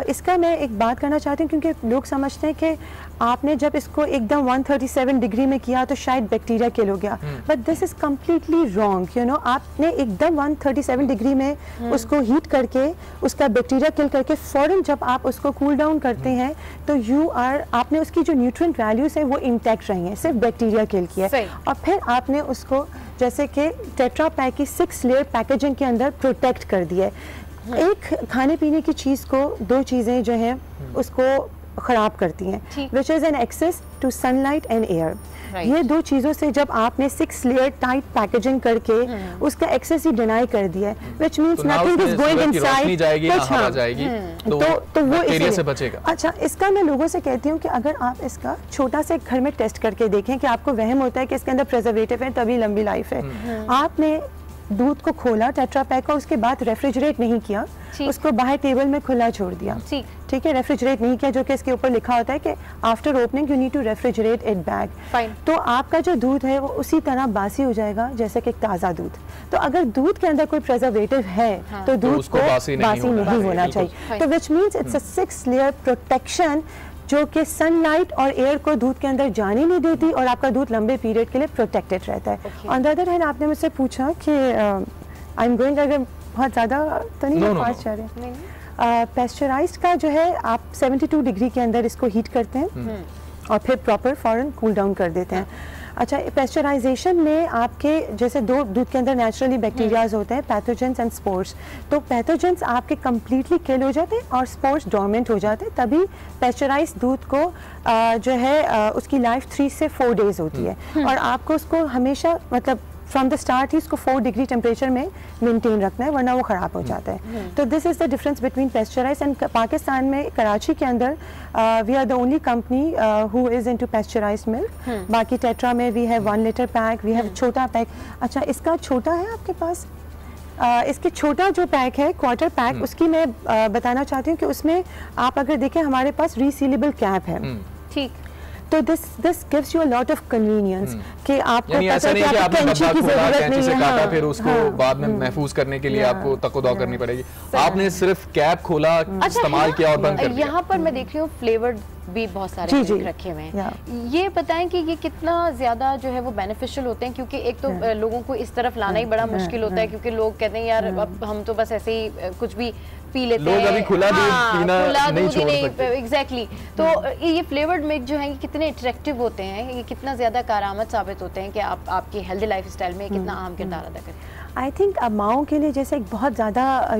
इसका मैं एक बात करना चाहती हूँ, क्योंकि लोग समझते हैं कि आपने जब इसको एकदम 137 डिग्री में किया तो शायद बैक्टीरिया किल हो गया, but this is completely wrong. You know, आपने एकदम 137 डिग्री में उसको हीट करके उसका बैक्टीरिया किल करके फ़ौरन जब आप उसको कूल डाउन करते हैं तो आपने उसकी जो न्यूट्रिएंट वैल्यूज है वो इंटैक्ट रही हैं, सिर्फ बैक्टीरिया किल किया है। और फिर आपने उसको जैसे कि टेट्रा पैक की 6 लेयर पैकेजिंग के अंदर प्रोटेक्ट कर दिया है। एक खाने पीने की चीज़ को दो चीज़ें जो हैं उसको ख़राब करती हैं, which is an access to sunlight and air. ये दो चीज़ों से जब आपने 6 लेयर टाइट पैकेजिंग करके उसका एक्सेस ही डिनाई कर दिया है, which means nothing is going inside, तो वो इससे बचेगा। अच्छा, इसका मैं लोगों से कहती हूँ कि अगर आप इसका छोटा से घर में टेस्ट करके देखें कि आपको वहम होता है कि इसके अंदर प्रिजर्वेटिव है तभी लंबी लाइफ है। आपने दूध को खोला टेट्रा पैक का, उसके बाद रेफ्रिजरेट नहीं किया, उसको बाहर टेबल में खुला छोड़ दिया, ठीक है, रेफ्रिजरेट नहीं किया, जो कि इसके ऊपर लिखा होता है कि after opening you need to refrigerate it back, तो आपका जो दूध है वो उसी तरह बासी हो जाएगा जैसे कि ताज़ा दूध। तो अगर दूध के अंदर कोई प्रिजर्वेटिव है तो दूध को बासी नहीं होना चाहिए। तो which means it's a 6 layer protection जो कि सनलाइट और एयर को दूध के अंदर जाने नहीं देती और आपका दूध लंबे पीरियड के लिए प्रोटेक्टेड रहता है। ऑन द अदर हैंड, आपने मुझसे पूछा कि आई एम गोइंग, अगर बहुत ज़्यादा तो नहीं पास जा रहे, पेस्चराइज्ड का जो है आप 72 डिग्री के अंदर इसको हीट करते हैं और फिर प्रॉपर फ़ौरन कूल डाउन कर देते हैं। अच्छा, पेस्चराइजेशन में आपके जैसे दो दूध के अंदर नेचुरली बैक्टीरियाज होते हैं, पैथोजेंस एंड स्पोर्स। तो पैथोजेंस आपके कम्प्लीटली किल हो जाते हैं और स्पोर्स डोरमेंट हो जाते हैं, तभी पेस्चराइज दूध को जो है उसकी लाइफ 3 से 4 डेज होती है। और आपको उसको हमेशा मतलब फ्रॉम द स्टार्ट ही इसको 4 डिग्री टेम्परेचर में मेंटेन रखना है, वरना वो ख़राब हो जाता है। तो this is the difference between pasteurize and Pakistan में कराची के अंदर we are the only company who is into pasteurized milk. बाकी टेट्रा में we have 1 litre pack, we have छोटा पैक। अच्छा, इसका छोटा है आपके पास? इसके छोटा जो पैक है, क्वार्टर पैक, उसकी मैं बताना चाहती हूँ कि उसमें आप अगर देखें हमारे पास रिसीलेबल कैप है। ठीक, तो this gives you a lot of convenience कि आपको पता है कि आपको कैंची की जरूरत नहीं है, काटा फिर उसको बाद में महफूज करने के लिए आपको तकदौ करनी पड़ेगी। आपने सिर्फ कैप खोला, इस्तेमाल किया और बंद कर दिया। यहाँ पर मैं देख रही हूँ फ्लेवर्ड भी बहुत सारे रखे हुए हैं। ये बताएं कि ये कितना ज्यादा जो है वो बेनिफिशियल होते हैं, क्योंकि एक तो लोगों को इस तरफ लाना ही बड़ा मुश्किल होता है, क्योंकि लोग कहते हैं यार अब हम तो बस ऐसे ही कुछ भी पी लेते हैं, लोग अभी खुला दूध पीना नहीं छोड़ सकते। एग्जैक्टली। तो ये फ्लेवर्ड मिल्क जो है कितने अट्रैक्टिव होते हैं, ये कितना ज्यादा कारआमद साबित होते हैं कि आपकी हेल्दी लाइफस्टाइल में कितना अहम किरदार अदा करते हैं। आई थिंक अब माओं के लिए जैसे एक बहुत ज़्यादा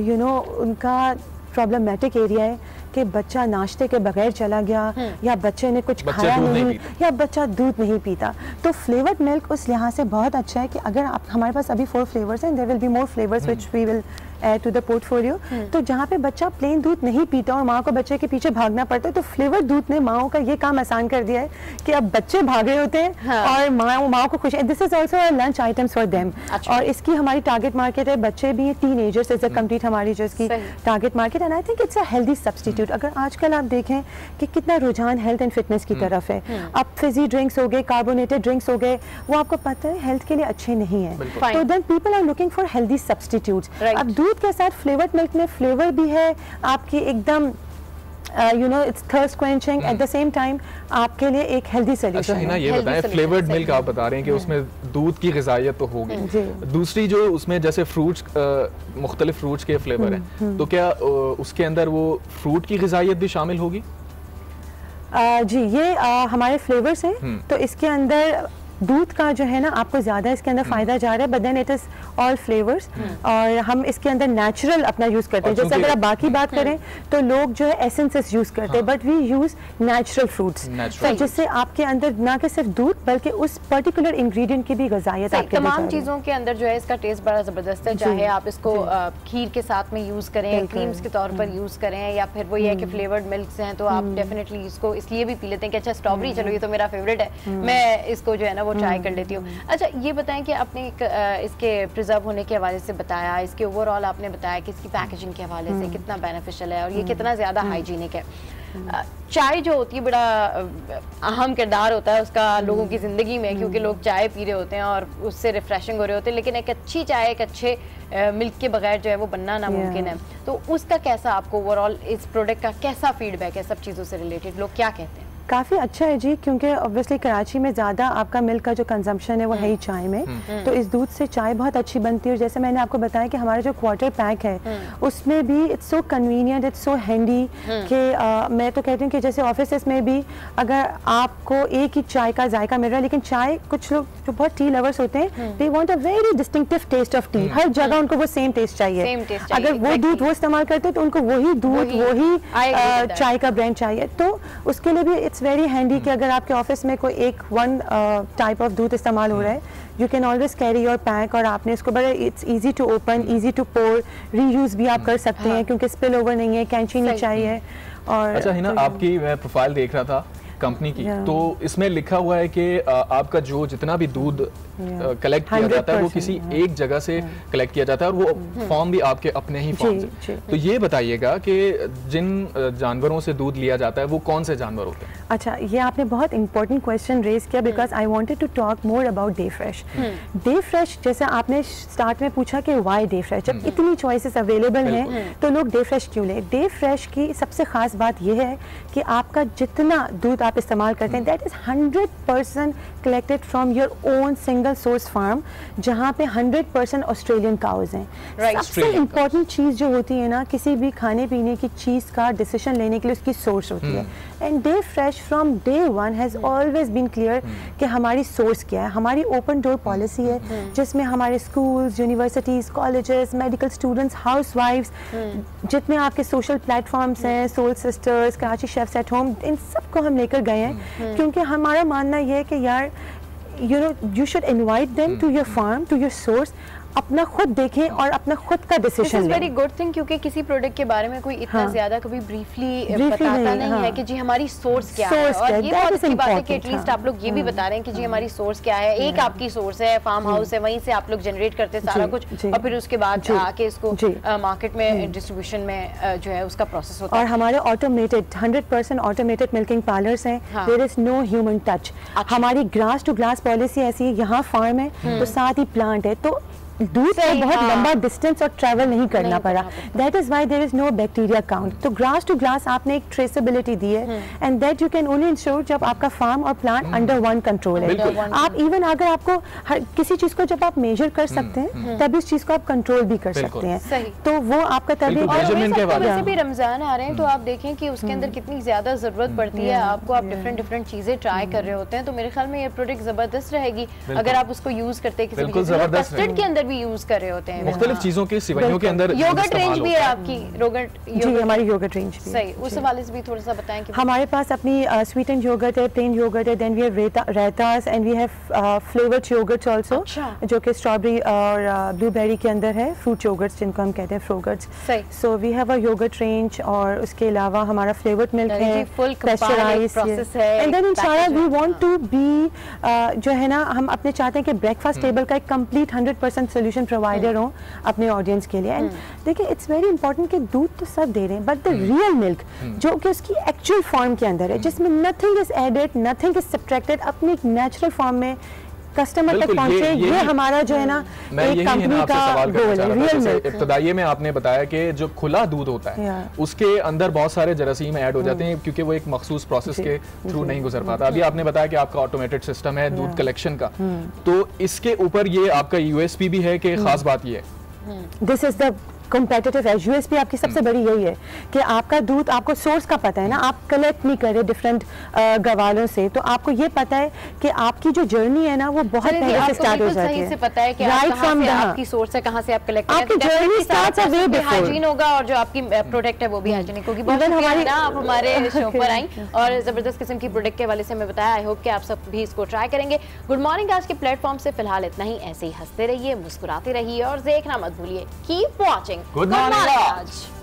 उनका प्रॉब्लमेटिक एरिया है कि बच्चा नाश्ते के बगैर चला गया या बच्चे ने कुछ खाया नहीं या बच्चा दूध नहीं पीता। तो फ्लेवर्ड मिल्क उस लिहाज से बहुत अच्छा है कि अगर आप, हमारे पास अभी 4 फ्लेवर्स हैं, there will be more flavours which we will add to the portfolio. तो जहाँ पे बच्चा प्लेन दूध नहीं पीता और माँ को बच्चे के पीछे भागना पड़ता है, तो फ्लेवर्ड दूध ने माओ का ये काम आसान कर दिया है कि अब बच्चे भाग रहे होते हैं और माँ को खुश है। This is also lunch items for them. और इसकी हमारी टारगेट मार्केट है बच्चे भी, टीनेजर्स इज अ कंप्लीट हमारी जो इसकी target market. And I think it's a healthy substitute. अगर आजकल आप देखें कि कितना रुझान हेल्थ एंड फिटनेस की तरफ है, अब फिजी ड्रिंक्स हो गए, कार्बोनेटेड ड्रिंक्स हो गए, वो आपको पता है हेल्थ के लिए अच्छे नहीं है, तो then people are looking for healthy substitutes. अब दूध के साथ फ्लेवर्ड मिल्क में फ्लेवर भी है आपकी एकदम you know it's thirst quenching, at the same time आपके लिए एक हेल्दी सोल्यूशन। अच्छा हिना, ये बताएं, फ्लेवर्ड मिल्क आप बता रहे हैं कि उसमें दूध की ग़िज़ाइयत तो होगी, दूसरी जो उसमें जैसे फ्रूट्स, मुख्तलिफ फ्रूट्स के फ्लेवर हैं, तो क्या उसके अंदर वो फ्रूट की ग़िज़ाइयत भी शामिल होगी? जी, ये हमारे फ्लेवर्स हैं, तो इसके अंदर दूध का जो है ना आपको ज़्यादा इसके अंदर फ़ायदा जा रहा है, but then it is all flavours. और हम इसके अंदर नेचुरल अपना यूज़ करते हैं। जैसे अगर आप बाकी बात करें तो लोग जो है एसेंसेस यूज़ करते हैं, but we use natural fruits, तो जिससे आपके अंदर ना कि सिर्फ दूध बल्कि उस पर्टिकुलर इंग्रेडिएंट की भी ग़िज़ाइयत आपके तमाम चीज़ों के अंदर जो है इसका टेस्ट बड़ा ज़बरदस्त है। चाहे आप इसको खीर के साथ में यूज़ करें, क्रीम्स के तौर पर यूज़ करें, या फिर वो ये है कि फ्लेवर्ड मिल्क हैं तो आप डेफिनेटली इसको इसलिए भी पी लेते हैं कि अच्छा स्ट्रॉबेरी, चलो ये तो मेरा फेवरेट है, मैं इसको जो है ना वो ट्राई कर लेती हूँ। अच्छा ये बताएं कि आपने इसके प्रिजर्व होने के हवाले से बताया, इसके ओवरऑल आपने बताया कि इसकी पैकेजिंग के हवाले से कितना बेनिफिशियल है और ये कितना ज़्यादा हाइजीनिक है। चाय जो होती है बड़ा अहम किरदार होता है उसका लोगों की ज़िंदगी में, क्योंकि लोग चाय पी रहे होते हैं और उससे रिफ्रेशिंग हो रहे होते हैं, लेकिन एक अच्छी चाय एक अच्छे मिल्क के बगैर जो है वो बनना नामुमकिन है। तो उसका कैसा आपको ओवरऑल इस प्रोडक्ट का कैसा फीडबैक है, सब चीज़ों से रिलेटेड लोग क्या कहते हैं? काफ़ी अच्छा है जी, क्योंकि ऑब्वियसली कराची में ज़्यादा आपका मिल्क का जो कंजम्पशन है वो है ही चाय में, तो इस दूध से चाय बहुत अच्छी बनती है। और जैसे मैंने आपको बताया कि हमारा जो क्वार्टर पैक है उसमें भी it's so convenient, it's so handy कि मैं तो कहती हूँ कि जैसे ऑफिस में भी अगर आपको एक ही चाय का जायका मिल रहा है, लेकिन चाय कुछ लोग जो बहुत टी लवर्स होते हैं they want a very distinctive taste of tea, हर जगह उनको वो सेम टेस्ट चाहिए। अगर वो दूध वो इस्तेमाल करते हैं तो उनको वही दूध वही चाय का ब्रांड चाहिए, तो उसके लिए भी इट्स वेरी हैंडी कि अगर आपके ऑफिस में कोई एक वन टाइप ऑफ दूध इस्तेमाल हो रहा है, you can always carry your pack और आपने इसको बड़ा it's easy to open, easy to pour, reuse भी आप कर सकते हैं क्योंकि स्पिल ओवर नहीं है, कैंची नहीं चाहिए। और अच्छा हिना, आपकी मैं प्रोफाइल देख रहा था कंपनी की, तो इसमें लिखा हुआ है कि आपका जो जितना भी दूध कलेक्ट किया जाता है वो किसी एक जगह से कलेक्ट किया जाता है और वो फॉर्म भी आपके अपने ही फॉर्म से। तो ये बताइएगा कि जिन जानवरों से दूध लिया जाता है वो कौन से जानवर होते हैं? अच्छा, ये आपने बहुत इंपॉर्टेंट क्वेश्चन रेज किया because I wanted to talk more about Day Fresh. Day Fresh जैसे आपने स्टार्ट में पूछा कि व्हाई डे फ्रेश, जब इतनी चॉइसेस अवेलेबल हैं तो लोग डे फ्रेश क्यों लें? डे फ्रेश की सबसे खास बात यह है कि आपका जितना दूध आप इस्तेमाल करते हैं that is 100% collected from your own single source farm, जहाँ पे 100% ऑस्ट्रेलियन काउज हैं। सबसे इम्पोर्टेंट चीज़ जो होती है ना किसी भी खाने पीने की चीज़ का डिसीजन लेने के लिए उसकी सोर्स होती है, and Day Fresh from day one has always been clear कि हमारी सोर्स क्या है। हमारी ओपन डोर पॉलिसी है जिसमें हमारे schools, universities, colleges, medical students, हाउस वाइफ्स, जितने आपके सोशल प्लेटफॉर्म्स हैं, soul sisters, Karachi chefs at home, इन सबको हम लेकर गए हैं क्योंकि हमारा मानना यह है कि यार you know you should invite them to your farm, to your source, अपना खुद देखें और अपना खुद का डिसीजन लें। वेरी गुड थिंग, क्योंकि किसी प्रोडक्ट के बारे में कोई इतना ज्यादा कभी ब्रीफली बताता नहीं है कि जी हमारी सोर्स क्या है, और ये बहुत अच्छी बात है कि एटलीस्ट आप लोग ये भी बता रहे हैं कि जी हमारी सोर्स क्या है। एक आपकी सोर्स है, फार्म हाउस है, वहीं से आप लोग जनरेट करते हैं सारा कुछ और फिर उसके बाद आके इसको मार्केट में डिस्ट्रीब्यूशन में जो है उसका प्रोसेस होता है। और हमारे ऑटोमेटेड 100% ऑटोमेटेड मिल्किंग पार्लर्स हैं, there is no human touch. हमारी ग्रास टू ग्लास पॉलिसी ऐसी है, यहाँ फार्म है तो साथ ही प्लांट है, तो दूध से बहुत लंबा डिस्टेंस और ट्रैवल नहीं करना पड़ा। That is why there is no bacteria count. तो ग्रास टू ग्लास आपने एक ट्रेसेबिलिटी दी है and that you can only ensure जब आपका फार्म और प्लांट अंडर वन कंट्रोल है। आप इवन अगर आपको किसी चीज को जब आप मेजर कर सकते हैं तब इस चीज को आप कंट्रोल भी कर सकते हैं, तो वो आपका तभी। वैसे भी रमजान आ रहे हैं तो आप देखें कि उसके अंदर कितनी ज्यादा जरूरत पड़ती है आपको, आप डिफरेंट चीजें ट्राई कर रहे होते हैं, तो मेरे ख्याल में ये प्रोडक्ट जबरदस्त रहेगी अगर आप उसको यूज करते हैं। किसी कस्टर्ड के अंदर भी यूज कर रहे होते हैं, मुख्तलिफ चीजों के सिवाइयों के अंदर योगर्ट रेंज भी है आपकी, जी हमारी योगर्ट रेंज भी सही, उस हवाले से भी थोड़ा सा बताएं कि हमारे पास अपनी स्वीटेंड योगर्ट है, प्लेन योगर्ट है, then we have raitas and we have flavoured yogurts also, जो कि स्ट्रॉबेरी और ब्लूबेरी के अंदर है, फ्रूट योगर्ट्स जिनको हम कहते हैं frogurts. So we have a yogurt range, और उसके अलावा हमारा फ्लेवर्ड मिल्क है, पेस्चराइज्ड प्रोसेस है, एंड देन इंशाल्लाह वी वांट टू बी जो है ना, हम अपने चाहते हैं कि ब्रेकफास्ट टेबल का एक कंप्लीट 100% सोल्यूशन प्रोवाइडर हो अपने ऑडियंस के लिए। एंड देखिए इट्स वेरी इंपॉर्टेंट कि दूध तो सब दे रहे हैं, बट द रियल मिल्क जो कि उसकी एक्चुअल फॉर्म के अंदर है, जिसमें nothing is added, nothing is subtracted, अपनी एक नेचुरल फॉर्म में कस्टमर तक पहुंचे, ये हमारा जो है ना एक कंपनी का गोल है। रियल मिल्क इब्तदाई में आपने बताया कि जो खुला दूध होता है उसके अंदर बहुत सारे जरासीम ऐड हो जाते हैं, क्योंकि वो एक मखसूस प्रोसेस के थ्रू नहीं गुजर पाता। अभी आपने बताया कि आपका ऑटोमेटेड सिस्टम है दूध कलेक्शन का, तो इसके ऊपर ये आपका यूएसपी भी है कि खास बात ये है, this is the competitive as. USP आपकी सबसे बड़ी यही है कि आपका दूध, आपको सोर्स का पता है ना, आप कलेक्ट नहीं कर रहे डिफरेंट गवालों से, तो आपको ये पता है कि आपकी जो जर्नी है ना वो बहुत पहले से स्टार्ट हो जाती है, पता है कि राइट फ्रॉम आपकी सोर्स है, कहां से आप कलेक्ट कर रहे हैं, आपकी journey starts a way before, hygiene होगा और जो आपकी प्रोडक्ट है वो भी हाइजीनिक होगी। बहुत हमारी ना आप हमारे शो पर आई और जबरदस्त किस्म की प्रोडक्ट के हवाले से हमें बताया। आई होप कि आप सब भी इसको ट्राई करेंगे। गुड मॉर्निंग आज के प्लेटफॉर्म से फिलहाल इतना ही, ऐसे ही हंसते रहिए, मुस्कुराते रहिए और देखना मत भूलिए। Keep watching. Good morning. आज